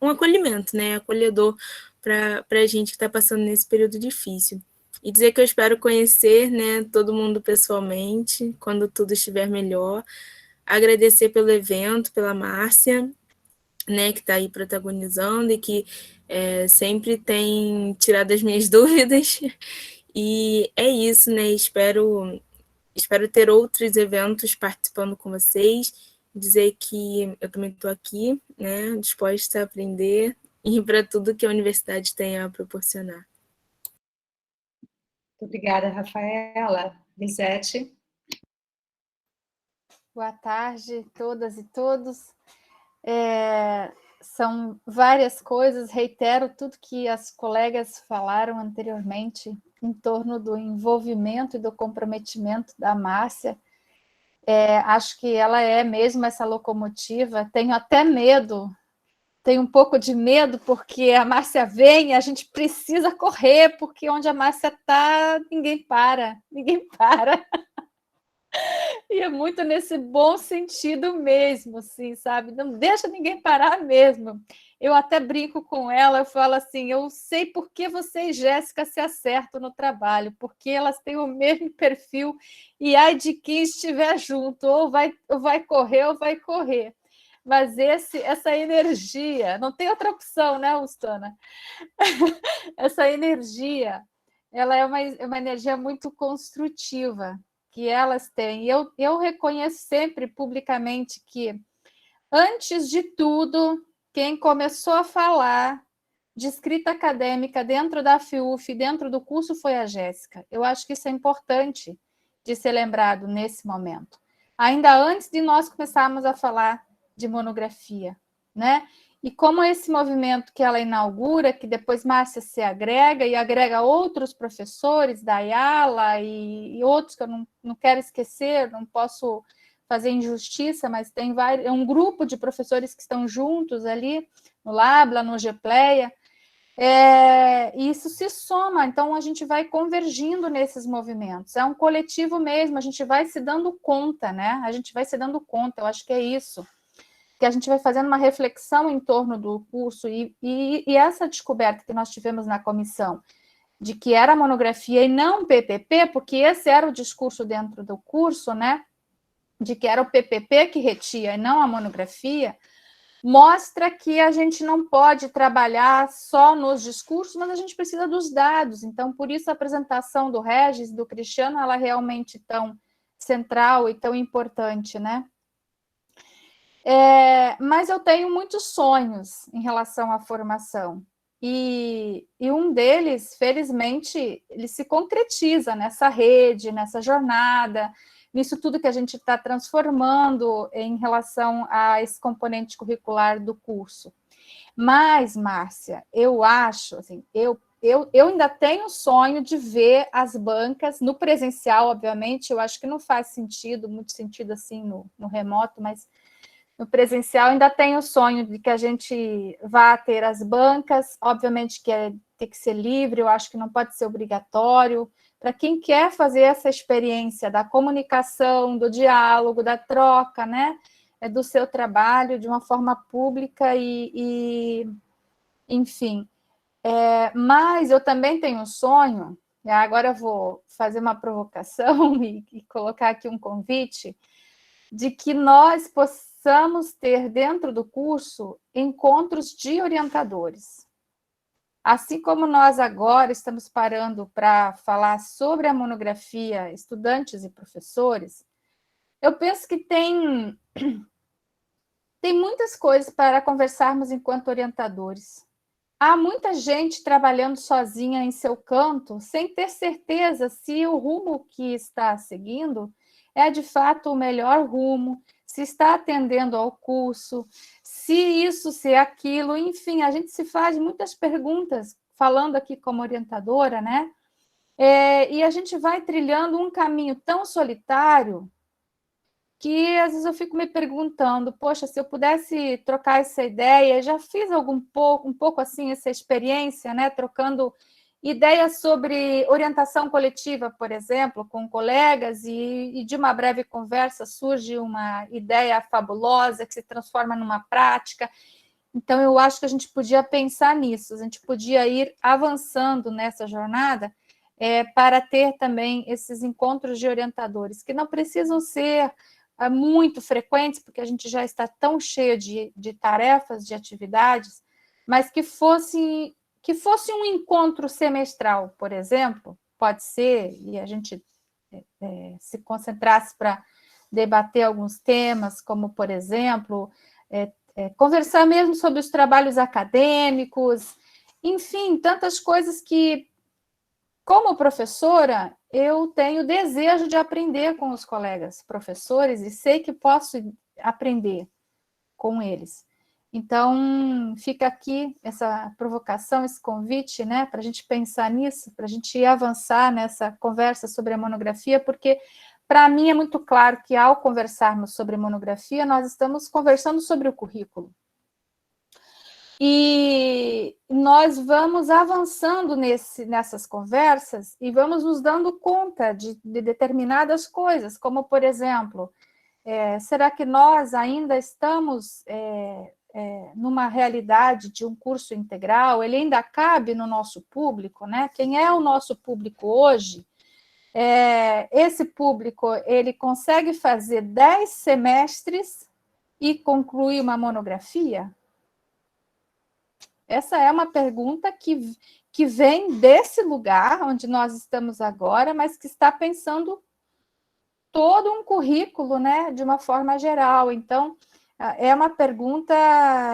acolhimento, né? Acolhedor para a gente que está passando nesse período difícil. E dizer que eu espero conhecer, né, todo mundo pessoalmente, quando tudo estiver melhor. Agradecer pelo evento, pela Márcia, né, que está aí protagonizando e que sempre tem tirado as minhas dúvidas. E é isso, né? Espero ter outros eventos participando com vocês. Dizer que eu também estou aqui, né, disposta a aprender e para tudo que a universidade tem a proporcionar. Obrigada, Rafaela. Lisete? Boa tarde, todas e todos. São várias coisas, reitero tudo que as colegas falaram anteriormente em torno do envolvimento e do comprometimento da Márcia. Acho que ela é mesmo essa locomotiva. Tenho até medo, tenho um pouco de medo, porque a Márcia vem e a gente precisa correr, porque onde a Márcia está, ninguém para, ninguém para. E é muito nesse bom sentido mesmo, assim, sabe? Não deixa ninguém parar mesmo. Eu até brinco com ela, eu falo assim, eu sei por que você e Jéssica se acertam no trabalho, porque elas têm o mesmo perfil, e ai de quem estiver junto, ou vai correr ou vai correr. Mas essa energia, não tem outra opção, né, Ustana? Essa energia, ela é uma energia muito construtiva, que elas têm. Eu reconheço sempre publicamente que, antes de tudo, quem começou a falar de escrita acadêmica dentro da FIUF, dentro do curso, foi a Jéssica. Eu acho que isso é importante de ser lembrado nesse momento. Ainda antes de nós começarmos a falar de monografia, né? E como esse movimento que ela inaugura, que depois Márcia se agrega, e agrega outros professores da Ayala e outros que eu não quero esquecer, não posso fazer injustiça, mas tem um grupo de professores que estão juntos ali, no Labla, no Gepleia, isso se soma, então a gente vai convergindo nesses movimentos, é um coletivo mesmo, a gente vai se dando conta, né? A gente vai se dando conta, eu acho que é isso, que a gente vai fazendo uma reflexão em torno do curso, e essa descoberta que nós tivemos na comissão, de que era monografia e não PPP, porque esse era o discurso dentro do curso, né, de que era o PPP que retia e não a monografia, mostra que a gente não pode trabalhar só nos discursos, mas a gente precisa dos dados, então, por isso a apresentação do Regis, do Cristiano, ela é realmente tão central e tão importante, né? Mas eu tenho muitos sonhos em relação à formação. E um deles, felizmente, ele se concretiza nessa rede, nessa jornada, nisso tudo que a gente está transformando em relação a esse componente curricular do curso. Mas, Márcia, eu acho, assim, eu ainda tenho o sonho de ver as bancas no presencial, obviamente, eu acho que não faz sentido, muito sentido assim no remoto, mas no presencial ainda tem o sonho de que a gente vá ter as bancas, obviamente que tem que ser livre, eu acho que não pode ser obrigatório, para quem quer fazer essa experiência da comunicação, do diálogo, da troca, né, do seu trabalho de uma forma pública enfim. Mas eu também tenho um sonho, e agora eu vou fazer uma provocação e colocar aqui um convite, de que nós possamos ter dentro do curso encontros de orientadores. Assim como nós agora estamos parando para falar sobre a monografia estudantes e professores, eu penso que tem muitas coisas para conversarmos enquanto orientadores. Há muita gente trabalhando sozinha em seu canto, sem ter certeza se o rumo que está seguindo é de fato o melhor rumo, se está atendendo ao curso, se isso, se aquilo, enfim, a gente se faz muitas perguntas, falando aqui como orientadora, né? E a gente vai trilhando um caminho tão solitário que às vezes eu fico me perguntando, poxa, se eu pudesse trocar essa ideia, já fiz um pouco assim essa experiência, né, trocando ideias sobre orientação coletiva, por exemplo, com colegas, e de uma breve conversa surge uma ideia fabulosa que se transforma numa prática. Então, eu acho que a gente podia pensar nisso, a gente podia ir avançando nessa jornada para ter também esses encontros de orientadores, que não precisam ser muito frequentes, porque a gente já está tão cheio de tarefas, de atividades, mas que fosse um encontro semestral, por exemplo, pode ser, e a gente se concentrasse para debater alguns temas, como, por exemplo, conversar mesmo sobre os trabalhos acadêmicos, enfim, tantas coisas que, como professora, eu tenho desejo de aprender com os colegas professores e sei que posso aprender com eles. Então, fica aqui essa provocação, esse convite, né, para a gente pensar nisso, para a gente avançar nessa conversa sobre a monografia, porque para mim é muito claro que, ao conversarmos sobre monografia, nós estamos conversando sobre o currículo. E nós vamos avançando nessas conversas e vamos nos dando conta de determinadas coisas, como, por exemplo, será que nós ainda estamos numa realidade de um curso integral? Ele ainda cabe no nosso público, né? Quem é o nosso público hoje? Esse público, ele consegue fazer 10 semestres e concluir uma monografia? Essa é uma pergunta que vem desse lugar onde nós estamos agora, mas que está pensando todo um currículo, né, de uma forma geral. Então, é uma pergunta,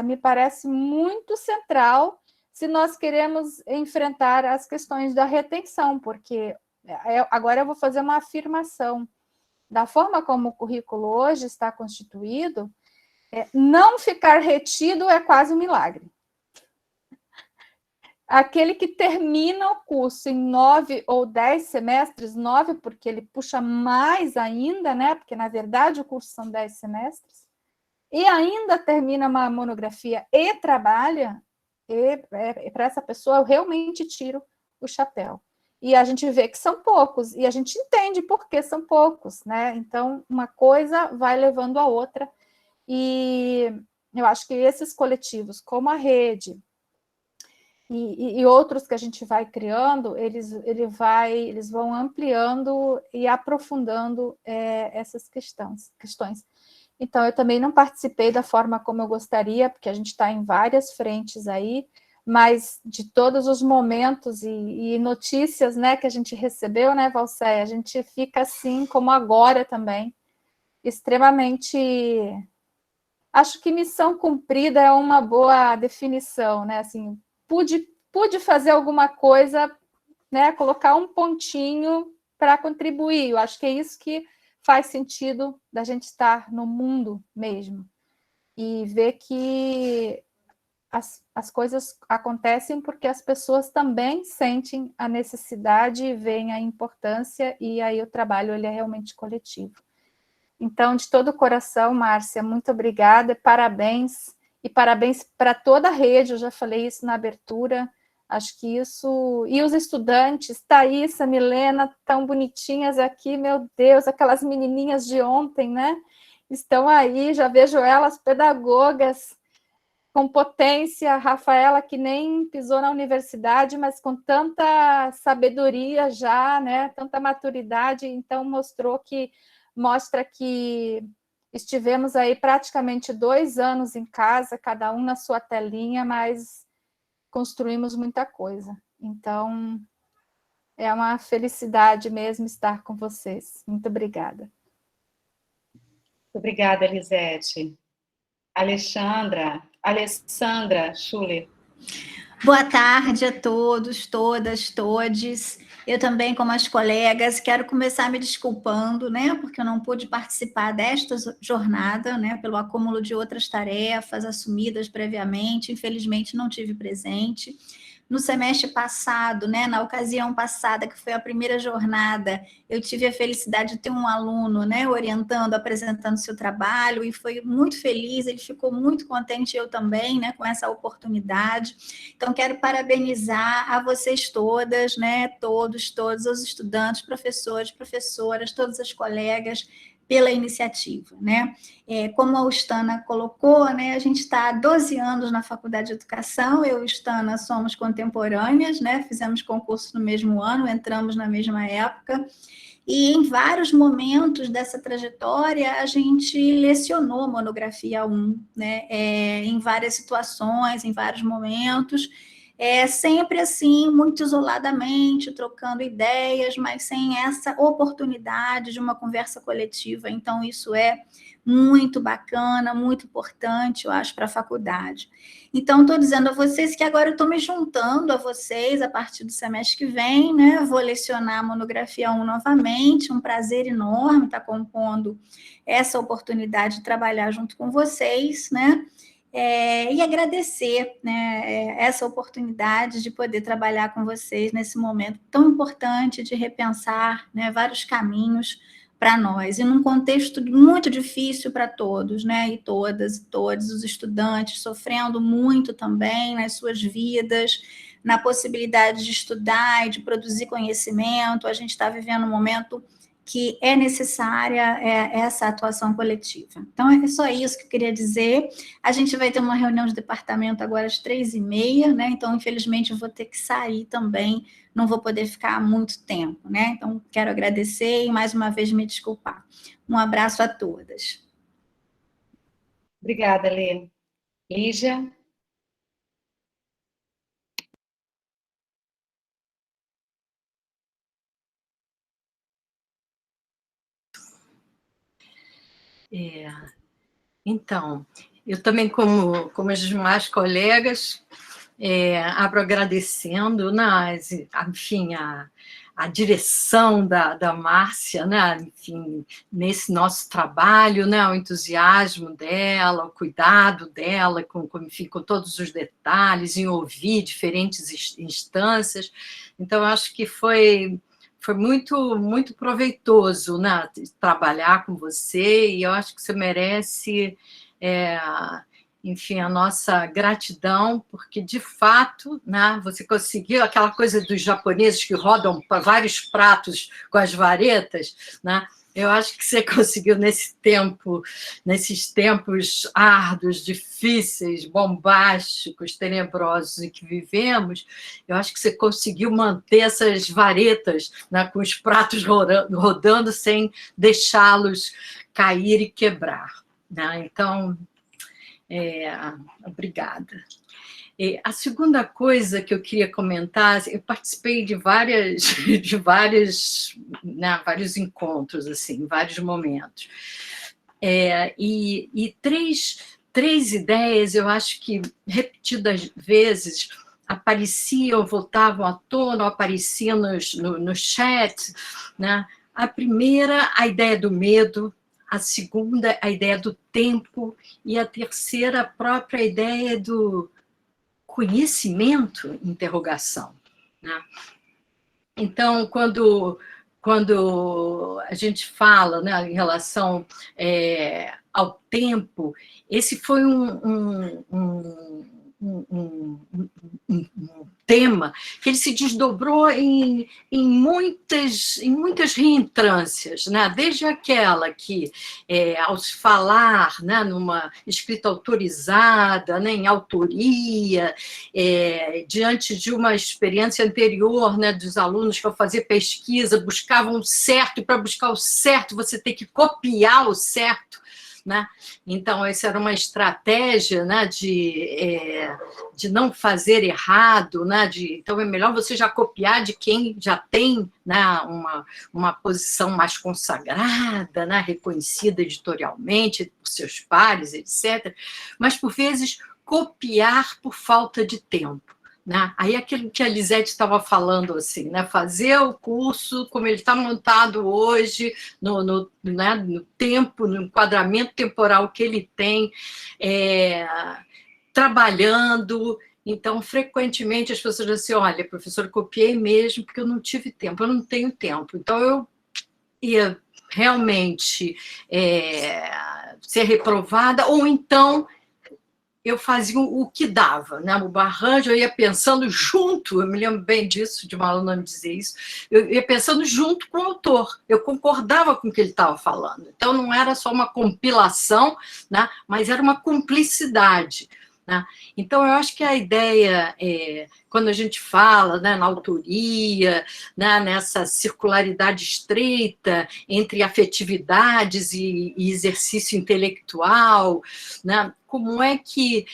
me parece, muito central se nós queremos enfrentar as questões da retenção, porque agora eu vou fazer uma afirmação. Da forma como o currículo hoje está constituído, não ficar retido é quase um milagre. Aquele que termina o curso em 9 ou 10 semestres, 9 porque ele puxa mais ainda, né? Porque, na verdade, o curso são 10 semestres, e ainda termina uma monografia e trabalha, para essa pessoa eu realmente tiro o chapéu. E a gente vê que são poucos, e a gente entende por que são poucos, né? Então, uma coisa vai levando a outra, e eu acho que esses coletivos, como a Rede, e outros que a gente vai criando, eles vão ampliando e aprofundando essas questões. Então, eu também não participei da forma como eu gostaria, porque a gente está em várias frentes aí, mas de todos os momentos e notícias, né, que a gente recebeu, né, Valcéia, a gente fica assim, como agora também, extremamente... Acho que missão cumprida é uma boa definição, né, assim... Pude fazer alguma coisa, né, colocar um pontinho para contribuir. Eu acho que é isso que faz sentido da gente estar no mundo mesmo. E ver que as coisas acontecem porque as pessoas também sentem a necessidade e veem a importância, e aí o trabalho ele é realmente coletivo. Então, de todo o coração, Márcia, muito obrigada, parabéns. E parabéns para toda a rede, eu já falei isso na abertura, acho que isso... E os estudantes, Thaísa, Milena, tão bonitinhas aqui, meu Deus, aquelas menininhas de ontem, né? Estão aí, já vejo elas, pedagogas, com potência, Rafaela, que nem pisou na universidade, mas com tanta sabedoria já, né? Tanta maturidade, então mostra que estivemos aí praticamente 2 anos em casa, cada um na sua telinha, mas construímos muita coisa. Então, é uma felicidade mesmo estar com vocês. Muito obrigada. Obrigada, Elisete. Alessandra Schuller. Boa tarde a todos, todas, todes. Eu também, como as colegas, quero começar me desculpando, né, porque eu não pude participar desta jornada, né, pelo acúmulo de outras tarefas assumidas previamente, infelizmente não tive presente. No semestre passado, né, na ocasião passada, que foi a primeira jornada, eu tive a felicidade de ter um aluno, né, orientando, apresentando seu trabalho, e foi muito feliz, ele ficou muito contente, eu também, né, com essa oportunidade. Então, quero parabenizar a vocês todas, né, todos os estudantes, professores, professoras, todas as colegas, pela iniciativa, né? Como a Ustana colocou, né, a gente está há 12 anos na Faculdade de Educação, eu e a Ustana somos contemporâneas, né, fizemos concurso no mesmo ano, entramos na mesma época, e em vários momentos dessa trajetória a gente lecionou monografia 1, né, em várias situações, em vários momentos, sempre assim, muito isoladamente, trocando ideias, mas sem essa oportunidade de uma conversa coletiva. Então, isso é muito bacana, muito importante, eu acho, para a faculdade. Então, estou dizendo a vocês que agora eu estou me juntando a vocês a partir do semestre que vem, né? Vou lecionar a monografia 1 novamente, um prazer enorme estar compondo essa oportunidade de trabalhar junto com vocês, né? E agradecer, né, essa oportunidade de poder trabalhar com vocês nesse momento tão importante de repensar, né, vários caminhos para nós, e num contexto muito difícil para todos, né, e todas, e todos os estudantes sofrendo muito também nas suas vidas, na possibilidade de estudar e de produzir conhecimento. A gente está vivendo um momento que é necessária essa atuação coletiva. Então, é só isso que eu queria dizer. A gente vai ter uma reunião de departamento agora às 3h30, né? Então, infelizmente, eu vou ter que sair também, não vou poder ficar muito tempo, né? Então, quero agradecer e, mais uma vez, me desculpar. Um abraço a todas. Obrigada, Lê. Lígia? Então, eu também, como as demais colegas, abro agradecendo, né, enfim, a direção da Márcia, né, enfim, nesse nosso trabalho, né, o entusiasmo dela, o cuidado dela enfim, com todos os detalhes, em ouvir diferentes instâncias. Então, acho que foi muito, muito proveitoso, né, trabalhar com você, e eu acho que você merece, enfim, a nossa gratidão, porque, de fato, né, você conseguiu aquela coisa dos japoneses que rodam para vários pratos com as varetas, né? Eu acho que você conseguiu nesses tempos árduos, difíceis, bombásticos, tenebrosos em que vivemos, eu acho que você conseguiu manter essas varetas, né, com os pratos rodando sem deixá-los cair e quebrar, né? Então, obrigada. A segunda coisa que eu queria comentar, eu participei de vários encontros, assim, em vários momentos. E três ideias, eu acho que repetidas vezes apareciam, voltavam à tona, apareciam no chat, né? A primeira, a ideia do medo, a segunda, a ideia do tempo, e a terceira, a própria ideia do conhecimento, interrogação, né? Então, quando a gente fala, né, em relação ao tempo, esse foi um tema que ele se desdobrou em muitas reentrâncias, né? Desde aquela que, ao se falar, né, numa escrita autorizada, né, em autoria, diante de uma experiência anterior, né, dos alunos que, ao fazer pesquisa, buscavam o certo, e para buscar o certo você tem que copiar o certo, né? Então, essa era uma estratégia, né, de não fazer errado, né? Então, é melhor você já copiar de quem já tem, né, uma posição mais consagrada, né, reconhecida editorialmente por seus pares, etc. Mas, por vezes, copiar por falta de tempo, né? Aí aquilo que a Lisete estava falando, assim, né? Fazer o curso como ele está montado hoje, né? No tempo, no enquadramento temporal que ele tem, trabalhando. Então, frequentemente, as pessoas dizem assim, olha, professor, eu copiei mesmo porque eu não tive tempo, eu não tenho tempo. Então, eu ia realmente ser reprovada, ou então eu fazia o que dava, né? O arranjo, eu ia pensando junto, eu me lembro bem disso, de uma aluna me dizer isso, eu ia pensando junto com o autor, eu concordava com o que ele estava falando. Então, não era só uma compilação, né? Mas era uma cumplicidade, né? Então, eu acho que a ideia, quando a gente fala, né, na autoria, né, nessa circularidade estreita entre afetividades e exercício intelectual, né, como é que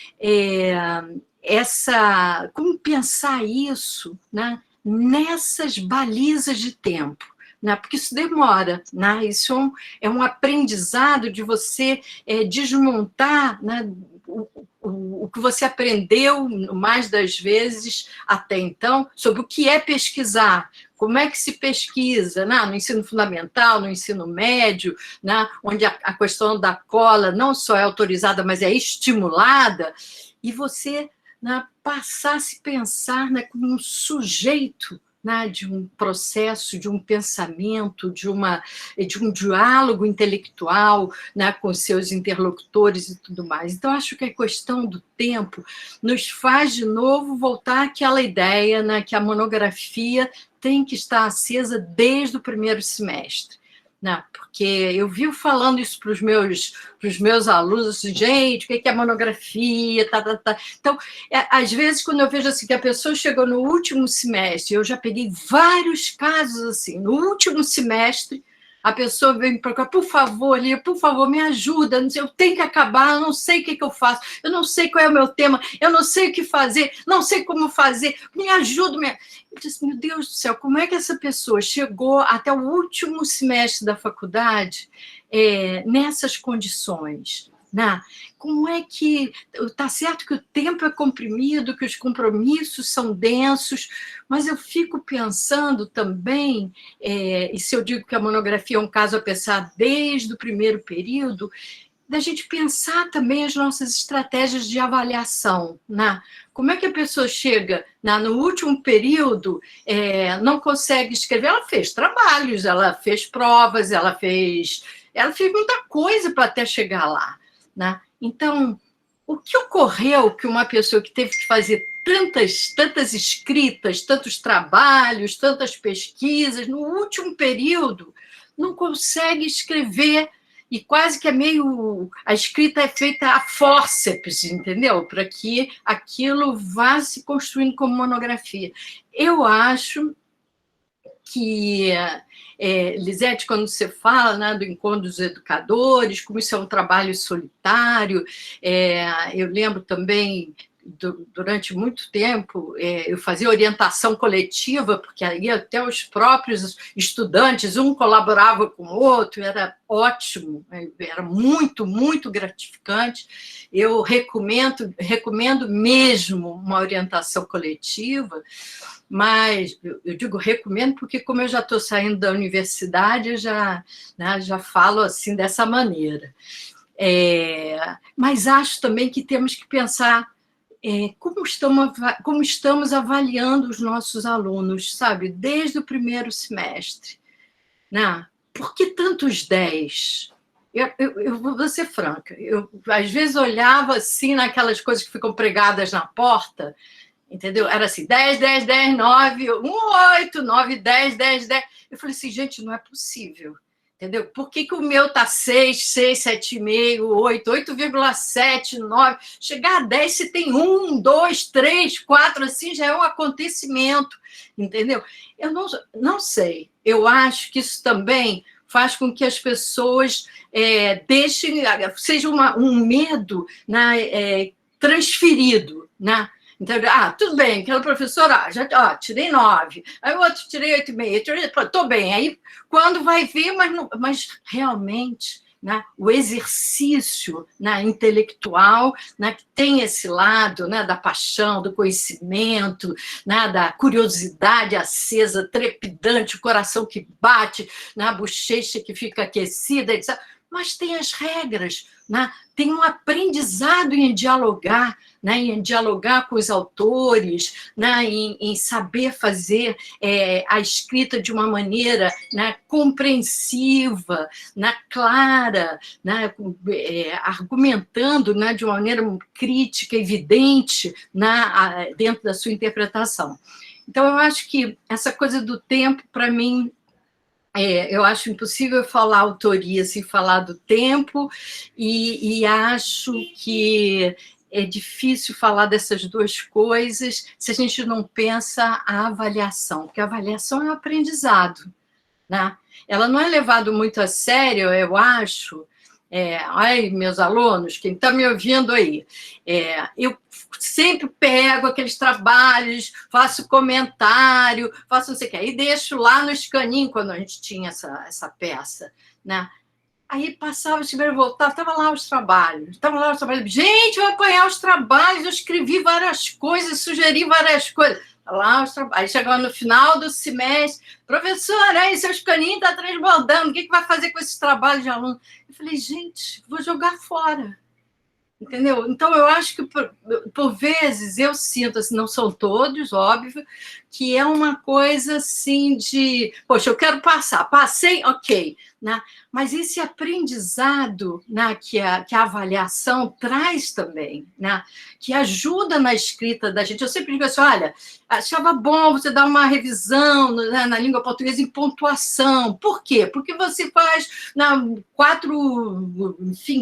como pensar isso, né, nessas balizas de tempo, né, porque isso demora, né, isso é um aprendizado de você desmontar, né, o que você aprendeu mais das vezes até então sobre o que é pesquisar, como é que se pesquisa, né? No ensino fundamental, no ensino médio, né? Onde a questão da cola não só é autorizada, mas é estimulada, e você, né, passar a se pensar, né, como um sujeito, né, de um processo, de um pensamento, de um diálogo intelectual, né, com seus interlocutores e tudo mais. Então, acho que a questão do tempo nos faz, de novo, voltar àquela ideia, né, que a monografia tem que estar acesa desde o primeiro semestre. Né? Porque eu vivo falando isso para os meus alunos, assim, gente, o que é monografia? Então, às vezes, quando eu vejo assim, que a pessoa chegou no último semestre, eu já peguei vários casos assim, no último semestre, a pessoa vem para cá, por favor, Lia, por favor, me ajuda, eu tenho que acabar, eu não sei o que eu faço, eu não sei qual é o meu tema, eu não sei o que fazer, não sei como fazer, me ajuda. Eu disse, meu Deus do céu, como é que essa pessoa chegou até o último semestre da faculdade nessas condições? Né? Como é que... Está certo que o tempo é comprimido, que os compromissos são densos, mas eu fico pensando também, e se eu digo que a monografia é um caso a pensar desde o primeiro período, da gente pensar também as nossas estratégias de avaliação. Né? Como é que a pessoa chega no último período, não consegue escrever, ela fez trabalhos, ela fez provas, ela fez muita coisa para até chegar lá. Né? Então, o que ocorreu que uma pessoa que teve que fazer tantas escritas, tantos trabalhos, tantas pesquisas, no último período, não consegue escrever, e quase que a escrita é feita a fórceps, entendeu? Para que aquilo vá se construindo como monografia. Eu acho que, Lisete, quando você fala, né, do encontro dos educadores, como isso é um trabalho solitário, eu lembro também, durante muito tempo, eu fazia orientação coletiva, porque aí até os próprios estudantes, um colaborava com o outro, era ótimo, era muito, muito gratificante. Eu recomendo mesmo uma orientação coletiva, mas eu digo recomendo porque, como eu já estou saindo da universidade, eu já falo assim dessa maneira. Mas acho também que temos que pensar como estamos avaliando os nossos alunos, sabe, desde o primeiro semestre. Né? Por que tantos 10? Eu vou ser franca, eu às vezes olhava assim naquelas coisas que ficam pregadas na porta, entendeu? Era assim, 10, 10, 10, 9, 1, 8, 9, 10, 10, 10. Eu falei assim, gente, não é possível. Entendeu? Por que o meu está 6, 6, 7,5, 8, 8,7, 9? Chegar a 10, se tem 1, 2, 3, 4, assim, já é um acontecimento. Entendeu? Eu não sei. Eu acho que isso também faz com que as pessoas deixem, seja um medo, né, transferido, né? Então, tudo bem, aquela professora, tirei 9, aí o outro tirei 8,5, estou bem. Aí, quando vai ver, mas realmente, né, o exercício, né, intelectual, né, que tem esse lado, né, da paixão, do conhecimento, né, da curiosidade acesa, trepidante, o coração que bate, né, a bochecha que fica aquecida, etc. Mas tem as regras, né? Tem um aprendizado em dialogar, né? Em dialogar com os autores, né? Em saber fazer a escrita de uma maneira, né, compreensiva, né, clara, né, argumentando, né, de uma maneira crítica, evidente, né, dentro da sua interpretação. Então, eu acho que essa coisa do tempo, para mim, eu acho impossível falar autoria sem falar do tempo, e acho que é difícil falar dessas duas coisas se a gente não pensa a avaliação, porque a avaliação é um aprendizado, né? Ela não é levada muito a sério, eu acho. Ai, meus alunos, quem está me ouvindo aí, eu sempre pego aqueles trabalhos, faço comentário, faço não sei o quê, e deixo lá no escaninho, quando a gente tinha essa peça, né? Aí passava, voltava, estavam lá os trabalhos. Gente, eu vou apanhar os trabalhos, eu escrevi várias coisas, sugeri várias coisas. Lá os trabalhos. Aí chegava no final do semestre, professora, aí seus caninhos estão transbordando, o que vai fazer com esses trabalhos de aluno? Eu falei, gente, vou jogar fora. Entendeu? Então, eu acho que, por vezes, eu sinto, assim, não são todos, óbvio, que é uma coisa assim de, poxa, eu quero passar, passei, ok, né? Mas esse aprendizado, né, que a avaliação traz também, né, que ajuda na escrita da gente. Eu sempre digo assim, olha, achava bom você dar uma revisão, né, na língua portuguesa em pontuação. Por quê? Porque você faz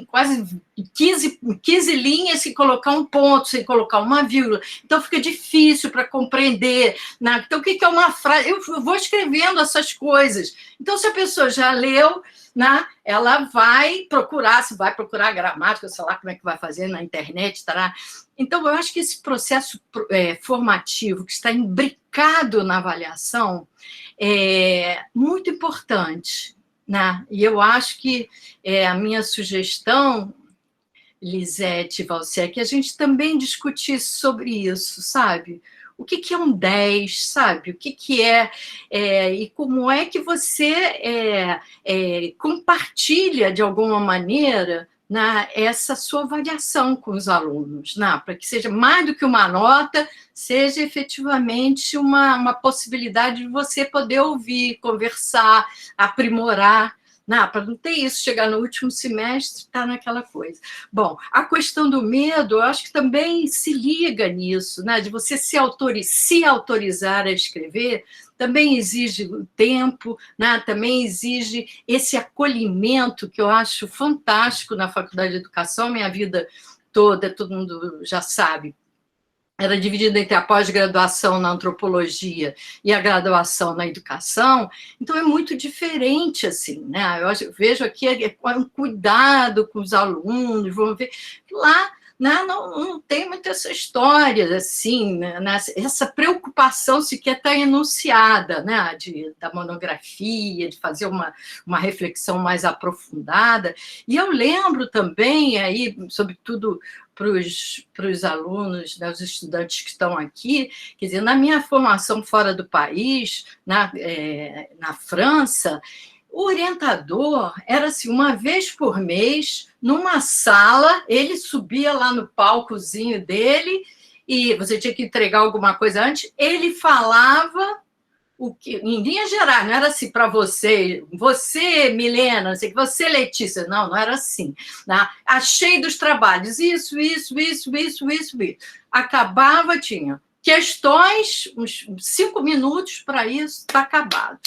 quase 15 linhas sem colocar um ponto, sem colocar uma vírgula. Então, fica difícil para compreender. Né? Então, o que é uma frase? Eu vou escrevendo essas coisas. Então, se a pessoa já leu, né, ela vai procurar, se vai procurar gramática, sei lá como é que vai fazer na internet, tá? Então, eu acho que esse processo formativo que está imbricado na avaliação é muito importante, né? E eu acho que a minha sugestão, Lisete e Valci, é que a gente também discutisse sobre isso, sabe? O que é um 10, sabe? O que é e como é que você compartilha, de alguma maneira, né, essa sua avaliação com os alunos, né, para que seja mais do que uma nota, seja efetivamente uma possibilidade de você poder ouvir, conversar, aprimorar, né, para não ter isso, chegar no último semestre e estar naquela coisa. Bom, a questão do medo, eu acho que também se liga nisso, né, de você se autorizar a escrever, também exige tempo, né? Também exige esse acolhimento que eu acho fantástico na Faculdade de Educação. Minha vida toda, todo mundo já sabe, era dividida entre a pós-graduação na antropologia e a graduação na educação, então é muito diferente, assim, né? Eu vejo aqui um cuidado com os alunos, vamos ver lá. Não tem muita essa história, assim, né? Essa preocupação sequer está enunciada, né? Da monografia, de fazer uma reflexão mais aprofundada. E eu lembro também, aí, sobretudo para os alunos, né, os estudantes que estão aqui, quer dizer, na minha formação fora do país, na França, o orientador era assim, uma vez por mês, numa sala, ele subia lá no palcozinho dele e você tinha que entregar alguma coisa antes, ele falava o que, em linhas gerais, não era assim para você, Milena, não sei, você, Letícia, não era assim. Né? Achei dos trabalhos, isso. Acabava, tinha questões, uns 5 minutos para isso, está acabado.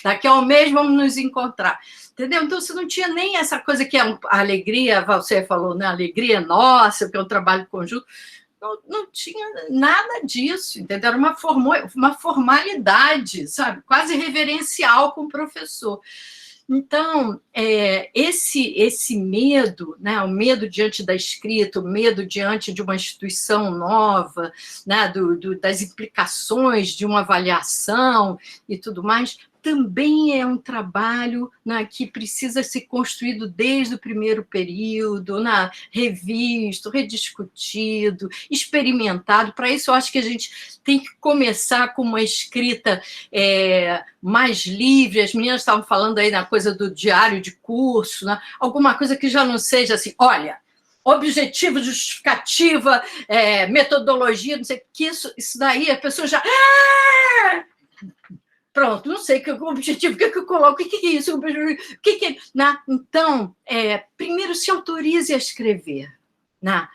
Daqui ao mês vamos nos encontrar. Entendeu? Então, você não tinha nem essa coisa que é a alegria, você falou, né? A alegria nossa, porque é um trabalho conjunto. Não tinha nada disso, entendeu? Era uma formalidade, sabe? Quase reverencial com o professor. Então, esse medo, né? O medo diante da escrita, o medo diante de uma instituição nova, né? Das implicações de uma avaliação e tudo mais, também é um trabalho, né, que precisa ser construído desde o primeiro período, né, revisto, rediscutido, experimentado. Para isso, eu acho que a gente tem que começar com uma escrita mais livre. As meninas estavam falando aí na coisa do diário de curso, né, alguma coisa que já não seja assim, olha, objetivo, justificativa, metodologia, não sei o que, isso daí a pessoa já... Pronto, não sei o objetivo, o que eu coloco, o que é isso? Né? Então, primeiro se autorize a escrever. Né?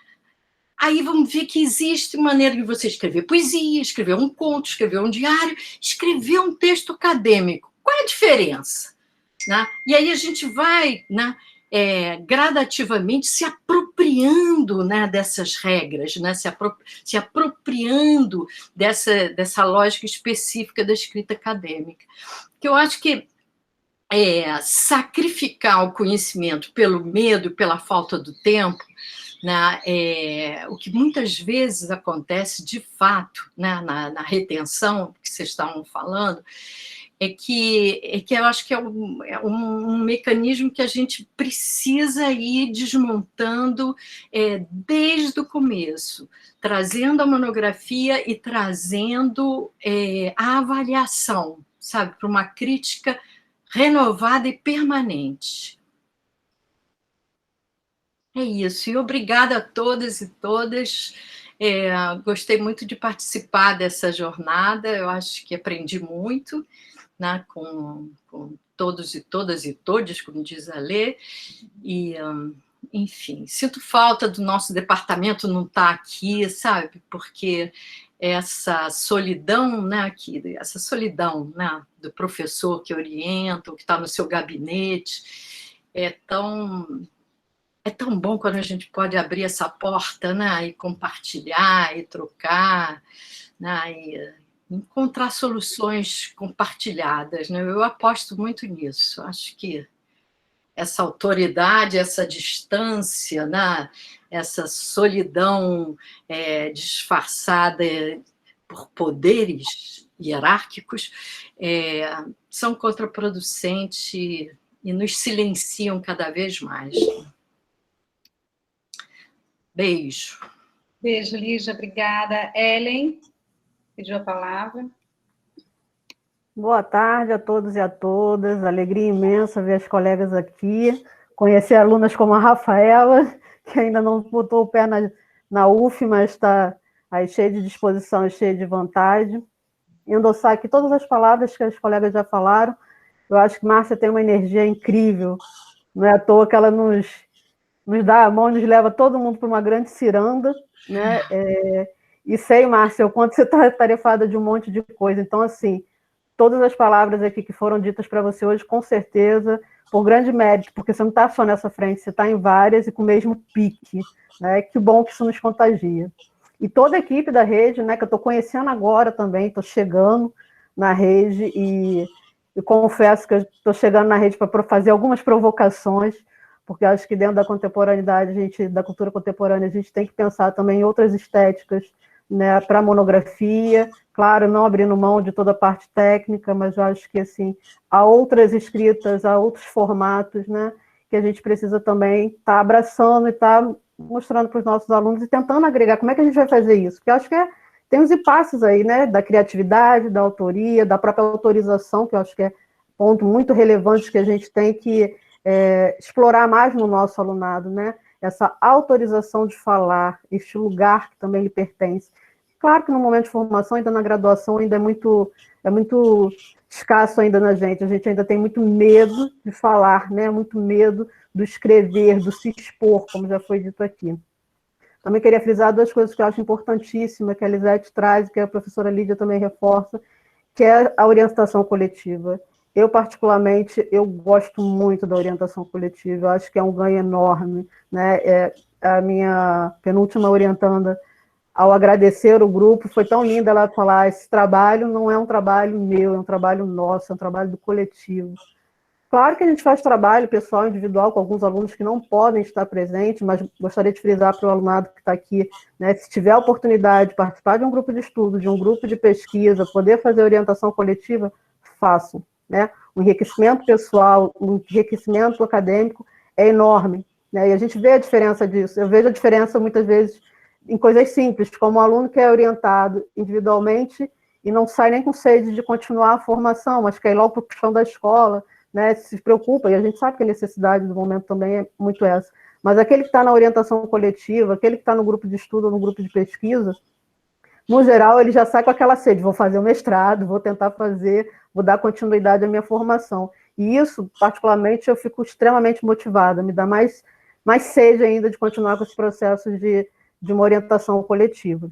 Aí vamos ver que existe maneira de você escrever poesia, escrever um conto, escrever um diário, escrever um texto acadêmico. Qual é a diferença? Né? E aí a gente vai... Né, gradativamente se apropriando, né, dessas regras, né, se apropriando dessa lógica específica da escrita acadêmica. Que eu acho que sacrificar o conhecimento pelo medo, pela falta do tempo, né, o que muitas vezes acontece, de fato, né, na retenção que vocês estavam falando, é que eu acho que é um mecanismo que a gente precisa ir desmontando desde o começo, trazendo a monografia e trazendo a avaliação, sabe, para uma crítica renovada e permanente. É isso, e obrigada a todas e todas. Gostei muito de participar dessa jornada, eu acho que aprendi muito, né, com todos e todas e todes, como diz a Lê, e, enfim, sinto falta do nosso departamento não estar aqui, sabe, porque essa solidão, né, do professor que orienta, que está no seu gabinete, é tão bom quando a gente pode abrir essa porta, né, e compartilhar, e trocar, né, e encontrar soluções compartilhadas, né? Eu aposto muito nisso. Acho que essa autoridade, essa distância, né, essa solidão disfarçada por poderes hierárquicos são contraproducentes e nos silenciam cada vez mais. Beijo. Beijo, Lígia, obrigada. Ellen, pediu a palavra. Boa tarde a todos e a todas. Alegria imensa ver as colegas aqui. Conhecer alunas como a Rafaela, que ainda não botou o pé na UF, mas está aí cheia de disposição e cheia de vontade. Endossar aqui todas as palavras que as colegas já falaram. Eu acho que Márcia tem uma energia incrível. Não é à toa que ela nos dá a mão, nos leva todo mundo para uma grande ciranda, né? E sei, Márcia, o quanto você está atarefada de um monte de coisa. Então, assim, todas as palavras aqui que foram ditas para você hoje, com certeza, por grande mérito, porque você não está só nessa frente, você está em várias e com o mesmo pique, né? Que bom que isso nos contagia. E toda a equipe da rede, né, que eu estou conhecendo agora também, estou chegando na rede e confesso que eu estou chegando na rede para fazer algumas provocações, porque acho que dentro da contemporaneidade, da cultura contemporânea, a gente tem que pensar também em outras estéticas, né, para a monografia, claro, não abrindo mão de toda a parte técnica, mas eu acho que assim, há outras escritas, há outros formatos, né, que a gente precisa também estar abraçando e estar mostrando para os nossos alunos e tentando agregar. Como é que a gente vai fazer isso? Porque eu acho que tem uns impasses aí, né, da criatividade, da autoria, da própria autorização, que eu acho que é ponto muito relevante que a gente tem que explorar mais no nosso alunado, né? Essa autorização de falar, este lugar que também lhe pertence. Claro que no momento de formação, ainda na graduação, ainda é muito escasso ainda na gente. A gente ainda tem muito medo de falar, né? Muito medo do escrever, do se expor, como já foi dito aqui. Também queria frisar duas coisas que eu acho importantíssimas, que a Elisete traz, que a professora Lídia também reforça, que é a orientação coletiva. Eu, particularmente, eu gosto muito da orientação coletiva, eu acho que é um ganho enorme, né? A minha penúltima orientanda, ao agradecer o grupo, foi tão linda ela falar, esse trabalho não é um trabalho meu, é um trabalho nosso, é um trabalho do coletivo. Claro que a gente faz trabalho pessoal, individual, com alguns alunos que não podem estar presentes, mas gostaria de frisar para o alunado que está aqui, né, se tiver a oportunidade de participar de um grupo de estudo, de um grupo de pesquisa, poder fazer orientação coletiva, façam. Né? O enriquecimento pessoal, o enriquecimento acadêmico é enorme, né? E a gente vê a diferença disso. Eu vejo a diferença, muitas vezes, em coisas simples, como um aluno que é orientado individualmente e não sai nem com sede de continuar a formação, mas quer ir logo para o chão da escola, né? Se preocupa, e a gente sabe que a necessidade do momento também é muito essa. Mas aquele que está na orientação coletiva, aquele que está no grupo de estudo, no grupo de pesquisa, no geral, ele já sai com aquela sede, vou fazer o mestrado, vou tentar fazer, vou dar continuidade à minha formação. E isso, particularmente, eu fico extremamente motivada, me dá mais sede ainda de continuar com esse processo de uma orientação coletiva.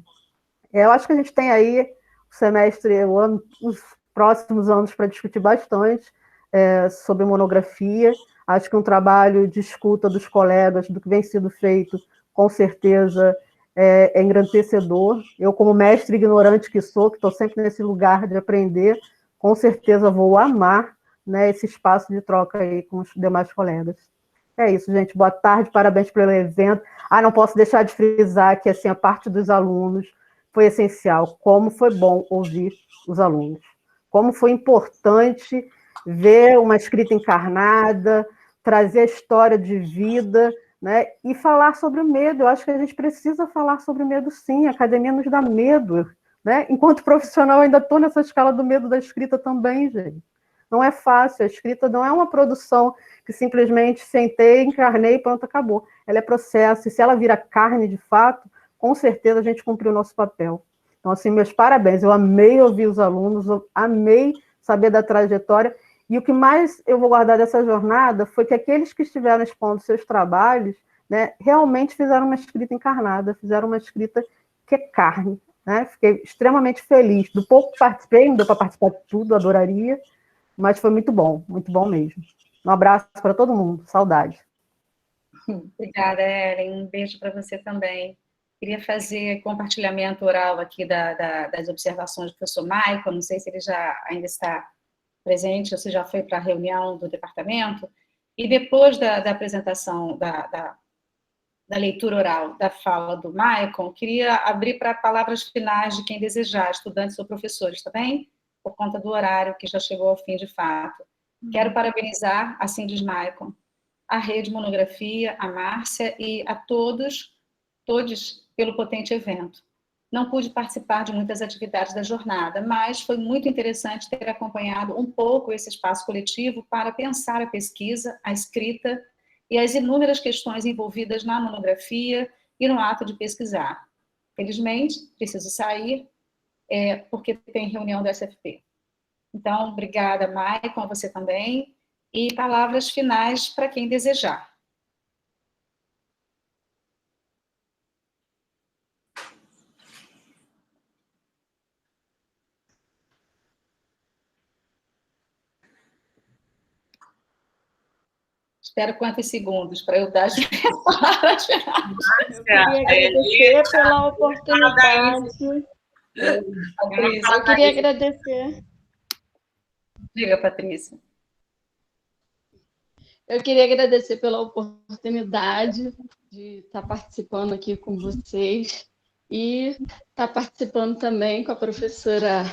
Eu acho que a gente tem aí o semestre, os próximos anos para discutir bastante sobre monografia. Acho que um trabalho de escuta dos colegas, do que vem sendo feito, com certeza é engrandecedor. Eu, como mestre ignorante que sou, que estou sempre nesse lugar de aprender, com certeza vou amar, né, esse espaço de troca aí com os demais colegas. É isso, gente. Boa tarde, parabéns pelo evento. Não posso deixar de frisar que assim, a parte dos alunos foi essencial. Como foi bom ouvir os alunos. Como foi importante ver uma escrita encarnada, trazer a história de vida, né, e falar sobre o medo. Eu acho que a gente precisa falar sobre o medo, sim. A academia nos dá medo, né? Enquanto profissional, eu ainda estou nessa escala do medo da escrita também, gente. Não é fácil, a escrita não é uma produção que simplesmente sentei, encarnei e pronto, acabou. Ela é processo, e se ela vira carne de fato, com certeza a gente cumpriu o nosso papel. Então, assim, meus parabéns, eu amei ouvir os alunos, eu amei saber da trajetória, e o que mais eu vou guardar dessa jornada foi que aqueles que estiveram expondo seus trabalhos, né, realmente fizeram uma escrita encarnada, fizeram uma escrita que é carne, né? Fiquei extremamente feliz. Do pouco que participei, não deu para participar de tudo, adoraria, mas foi muito bom mesmo. Um abraço para todo mundo, saudade. Obrigada, Ellen, um beijo para você também. Queria fazer compartilhamento oral aqui das observações do professor Michael, não sei se ele já ainda está presente, ou se já foi para a reunião do departamento, e depois da apresentação, da leitura oral da fala do Michael, queria abrir para palavras finais de quem desejar, estudantes ou professores, tá bem? Por conta do horário que já chegou ao fim de fato. Quero parabenizar, assim diz Michael, a Rede Monografia, a Márcia e a todos pelo potente evento. Não pude participar de muitas atividades da jornada, mas foi muito interessante ter acompanhado um pouco esse espaço coletivo para pensar a pesquisa, a escrita e as inúmeras questões envolvidas na monografia e no ato de pesquisar. Felizmente, preciso sair, porque tem reunião do SFP. Então, obrigada, Maicon, a você também, e palavras finais para quem desejar. Espero quantos segundos para eu dar as palavras finais. Eu queria agradecer pela oportunidade. Eu queria agradecer. Diga, Patrícia. Eu queria agradecer pela oportunidade de estar participando aqui com vocês e estar participando também com a professora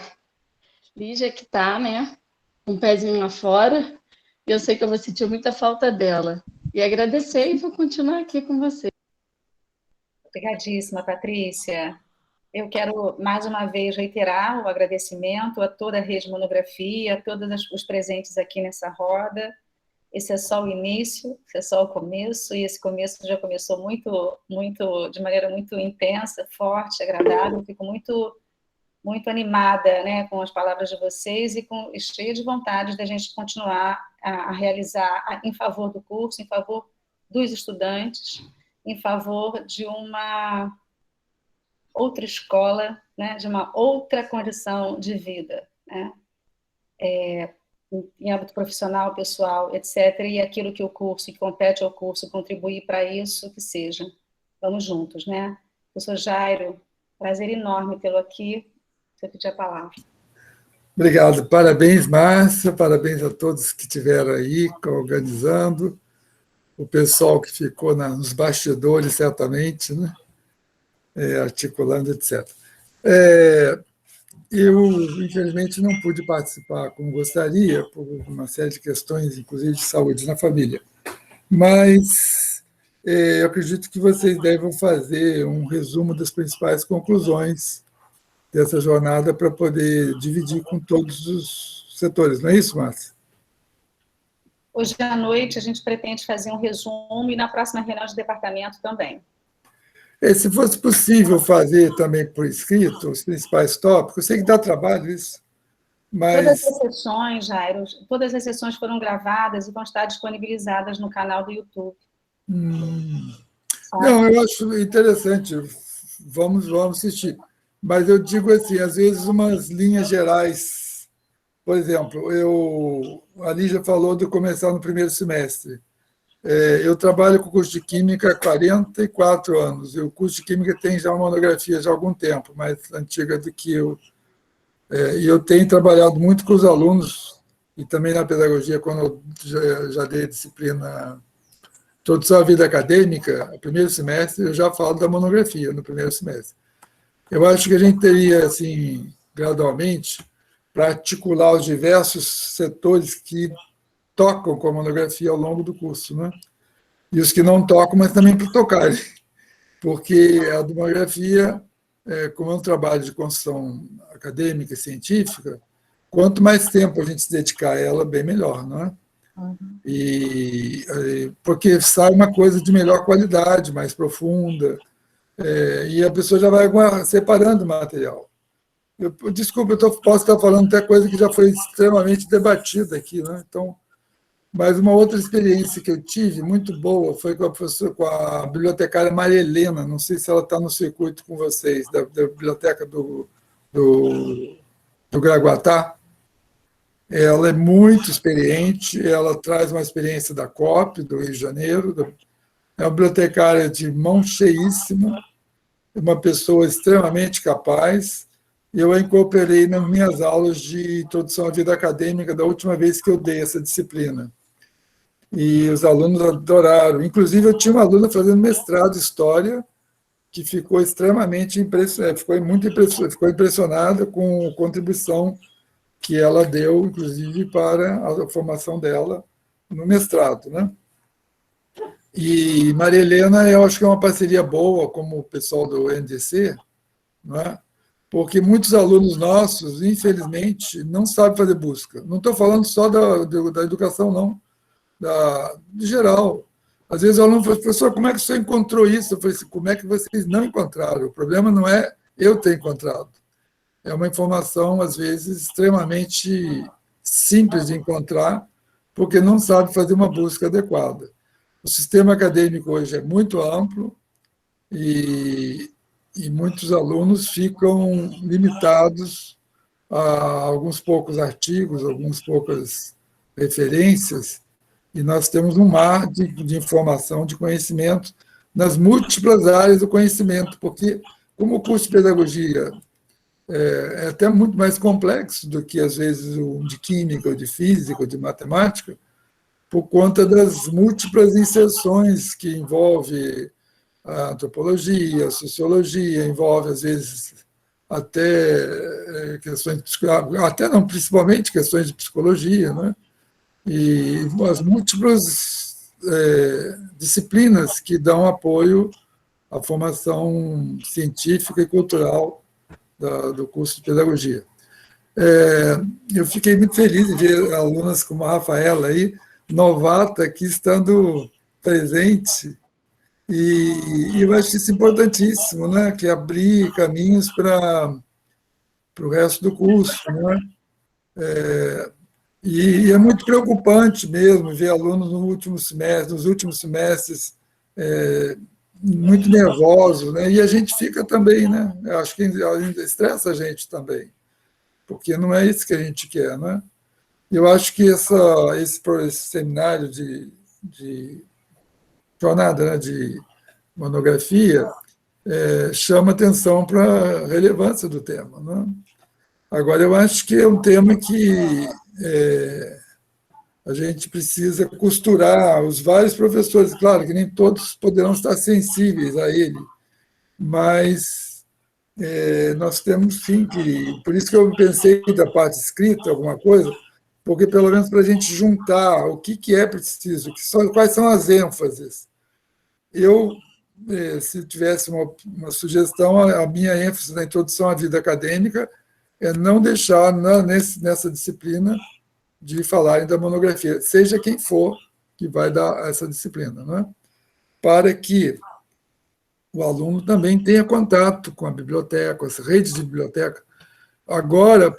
Lígia, que está, né, um pezinho lá fora. E eu sei que eu vou sentir muita falta dela. E agradecer e vou continuar aqui com você. Obrigadíssima, Patrícia. Eu quero, mais uma vez, reiterar o agradecimento a toda a Rede Monografia, a todos os presentes aqui nessa roda. Esse é só o início, esse é só o começo, e esse começo já começou de maneira muito intensa, forte, agradável. Fico muito animada, né, com as palavras de vocês e cheia de vontade da gente continuar a realizar em favor do curso, em favor dos estudantes, em favor de uma outra escola, né, de uma outra condição de vida, né, em âmbito profissional, pessoal, etc., e aquilo que o curso, que compete ao curso, contribuir para isso, que seja. Vamos juntos, né? Professor Jairo, prazer enorme tê-lo aqui. Você pedir a palavra. Obrigado. Parabéns, Márcia. Parabéns a todos que estiveram aí organizando. O pessoal que ficou nos bastidores, certamente, né? Articulando, etc. Eu, infelizmente, não pude participar como gostaria, por uma série de questões, inclusive de saúde na família. Mas eu acredito que vocês devem fazer um resumo das principais conclusões dessa jornada para poder dividir com todos os setores. Não é isso, Márcia? Hoje à noite a gente pretende fazer um resumo e na próxima reunião de departamento também. Se fosse possível fazer também por escrito os principais tópicos, eu sei que dá trabalho isso, mas... Todas as sessões, Jairo, todas as sessões foram gravadas e vão estar disponibilizadas no canal do YouTube. Não, eu acho interessante, vamos assistir. Mas eu digo assim, às vezes umas linhas gerais, por exemplo, a Lígia falou de começar no primeiro semestre. Eu trabalho com o curso de Química há 44 anos, e o curso de Química tem já uma monografia já há algum tempo, mais antiga do que eu. E eu tenho trabalhado muito com os alunos, e também na pedagogia, quando eu já dei disciplina Introdução à Vida Acadêmica, no primeiro semestre, eu já falo da monografia no primeiro semestre. Eu acho que a gente teria, assim, gradualmente, para articular os diversos setores que tocam com a monografia ao longo do curso, né? E os que não tocam, mas também para tocarem, porque a monografia, como é um trabalho de construção acadêmica e científica, quanto mais tempo a gente se dedicar a ela, bem melhor, não é? E porque sai uma coisa de melhor qualidade, mais profunda, E a pessoa já vai separando o material. Desculpa, posso estar falando até coisa que já foi extremamente debatida aqui, né? Então, mas uma outra experiência que eu tive, muito boa, foi com a bibliotecária Maria Helena, não sei se ela está no circuito com vocês, da biblioteca do Graguatá. Ela é muito experiente, ela traz uma experiência da COP, do Rio de Janeiro, é uma bibliotecária de mão cheíssima, uma pessoa extremamente capaz, e eu a incorporei nas minhas aulas de introdução à vida acadêmica da última vez que eu dei essa disciplina. E os alunos adoraram. Inclusive, eu tinha uma aluna fazendo mestrado em História, que ficou extremamente impressionada, ficou impressionada com a contribuição que ela deu, inclusive, para a formação dela no mestrado, né? E Maria Helena, eu acho que é uma parceria boa, como o pessoal do NDC, não é? Porque muitos alunos nossos, infelizmente, não sabem fazer busca. Não estou falando só da educação, não, de geral. Às vezes o aluno fala, professor, como é que o senhor encontrou isso? Eu falei assim, como é que vocês não encontraram? O problema não é eu ter encontrado. É uma informação, às vezes, extremamente simples de encontrar, porque não sabe fazer uma busca adequada. O sistema acadêmico hoje é muito amplo e muitos alunos ficam limitados a alguns poucos artigos, algumas poucas referências, e nós temos um mar de informação, de conhecimento, nas múltiplas áreas do conhecimento, porque, como o curso de pedagogia é até muito mais complexo do que, às vezes, o de química, ou de física, ou de matemática, por conta das múltiplas inserções que envolve a antropologia, a sociologia, envolve, às vezes, até questões de até não, principalmente questões de psicologia, né? E as múltiplas disciplinas que dão apoio à formação científica e cultural do curso de pedagogia. Eu fiquei muito feliz de ver alunas como a Rafaela aí, novata, aqui estando presente, e eu acho isso importantíssimo, né? Que é abrir caminhos para o resto do curso, né? E é muito preocupante mesmo ver alunos nos últimos semestres muito nervosos, né? E a gente fica também, né? Eu acho que ainda estressa a gente também, porque não é isso que a gente quer, né? Eu acho que esse seminário de jornada, né, de monografia chama atenção para a relevância do tema, né? Agora, eu acho que é um tema que a gente precisa costurar os vários professores, claro que nem todos poderão estar sensíveis a ele, mas nós temos sim que... Por isso que eu pensei da parte escrita, alguma coisa, porque pelo menos para a gente juntar o que é preciso, quais são as ênfases. Eu, se tivesse uma sugestão, a minha ênfase na introdução à vida acadêmica é não deixar nessa disciplina de falarem da monografia, seja quem for que vai dar essa disciplina, né? Para que o aluno também tenha contato com a biblioteca, com as redes de biblioteca, agora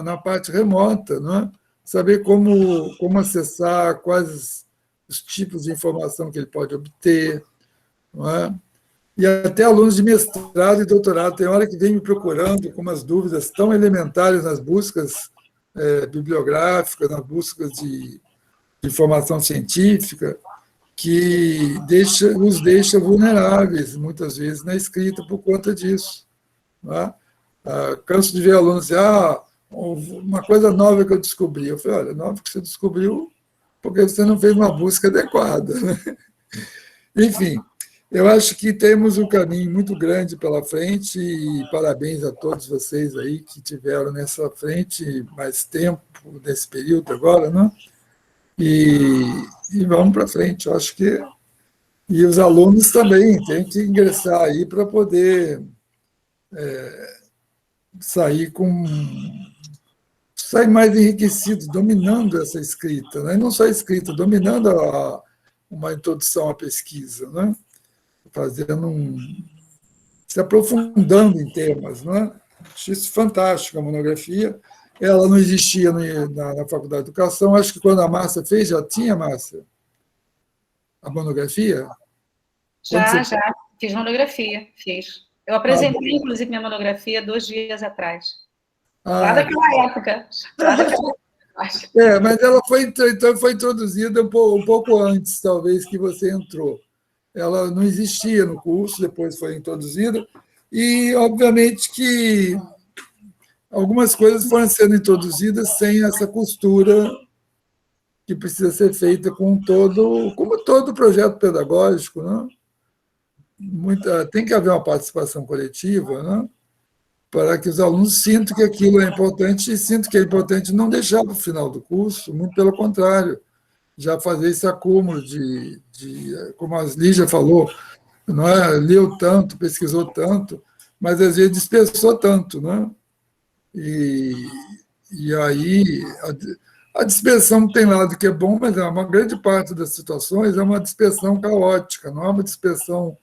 na parte remota, né? Saber como acessar, quais os tipos de informação que ele pode obter, não é? E até alunos de mestrado e doutorado, tem hora que vem me procurando com umas dúvidas tão elementares nas buscas bibliográficas, nas buscas de informação científica, que os deixa vulneráveis, muitas vezes, na escrita por conta disso. Não é? Canso de ver alunos dizer, uma coisa nova que eu descobri. Eu falei, olha, nova que você descobriu porque você não fez uma busca adequada. Enfim, eu acho que temos um caminho muito grande pela frente e parabéns a todos vocês aí que tiveram nessa frente mais tempo, nesse período agora, né? E vamos para frente, eu acho que... E os alunos também têm que ingressar aí para poder sair mais enriquecidos, dominando essa escrita, né? E não só a escrita, dominando uma introdução à pesquisa, né? Fazendo se aprofundando em temas, não é? Acho isso fantástico, a monografia. Ela não existia na Faculdade de Educação, acho que quando a Márcia fez, já tinha, Márcia, a monografia? Já fiz monografia, fiz. Eu apresentei, inclusive, minha monografia 2 dias atrás. Lá daquela época. Mas ela foi introduzida um pouco antes, talvez, que você entrou. Ela não existia no curso, depois foi introduzida, e, obviamente, que algumas coisas foram sendo introduzidas sem essa costura que precisa ser feita como todo projeto pedagógico, né? Tem que haver uma participação coletiva, né? Para que os alunos sintam que aquilo é importante e sintam que é importante não deixar para o final do curso, muito pelo contrário, já fazer esse acúmulo como a Lígia falou, não é? Leu tanto, pesquisou tanto, mas às vezes dispersou tanto, né? E aí a dispersão tem lado que é bom, mas uma grande parte das situações é uma dispersão caótica, não é uma dispersão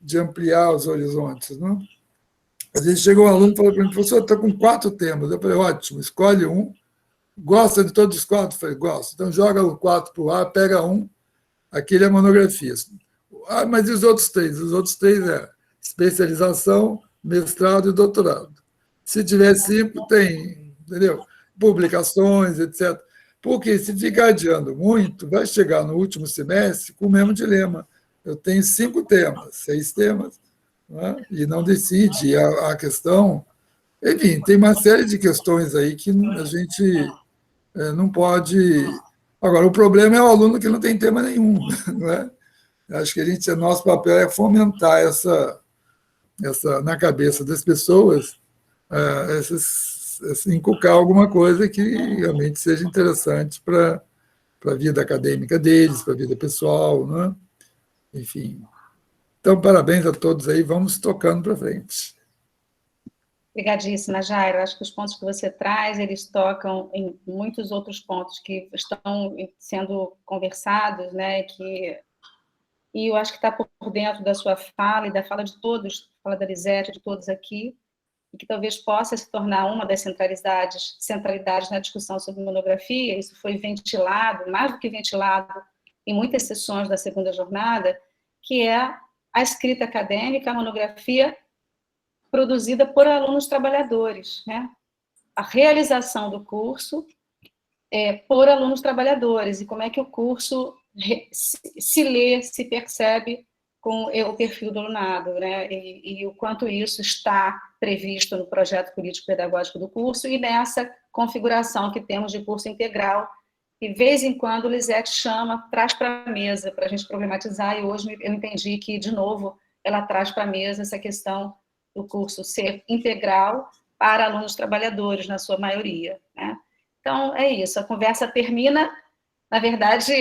de ampliar os horizontes, não? Às vezes chega um aluno e fala para mim, professor, está com 4 temas. Eu falei, ótimo, escolhe um. Gosta de todos os 4? Eu falei, gosto. Então joga o 4 para o ar, pega um, aquele é monografia. Mas e os outros 3? Os outros 3 é especialização, mestrado e doutorado. Se tiver 5, tem, entendeu? Publicações, etc. Porque se ficar adiando muito, vai chegar no último semestre com o mesmo dilema. Eu tenho 5 temas, 6 temas, né? E não decide. A questão... Enfim, tem uma série de questões aí que a gente não pode... Agora, o problema é o aluno que não tem tema nenhum, né? Acho que nosso papel é fomentar na cabeça das pessoas inculcar alguma coisa que realmente seja interessante para a vida acadêmica deles, para a vida pessoal, né? Enfim. Então, parabéns a todos aí, vamos tocando para frente. Obrigadíssima, Jairo. Acho que os pontos que você traz, eles tocam em muitos outros pontos que estão sendo conversados, né? E eu acho que está por dentro da sua fala e da fala de todos, fala da Lisete, de todos aqui, e que talvez possa se tornar uma das centralidades na discussão sobre monografia. Isso foi ventilado, mais do que ventilado, em muitas sessões da segunda jornada, que é a escrita acadêmica, a monografia produzida por alunos trabalhadores, né? A realização do curso por alunos trabalhadores, e como é que o curso se lê, se percebe com o perfil do alunado, né? E o quanto isso está previsto no projeto político-pedagógico do curso e nessa configuração que temos de curso integral, e, de vez em quando, o Lisete traz para a mesa, para a gente problematizar, e hoje eu entendi que, de novo, ela traz para a mesa essa questão do curso ser integral para alunos trabalhadores, na sua maioria, né? Então, é isso, a conversa termina, na verdade,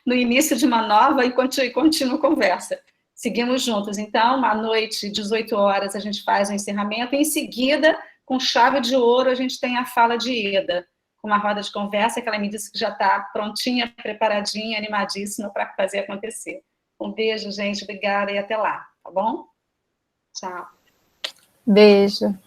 no início de uma nova e contínua conversa. Seguimos juntos. Então, à noite, 18 horas, a gente faz o encerramento, e em seguida, com chave de ouro, a gente tem a fala de Ida, com uma roda de conversa, que ela me disse que já está prontinha, preparadinha, animadíssima para fazer acontecer. Um beijo, gente, obrigada e até lá, tá bom? Tchau. Beijo.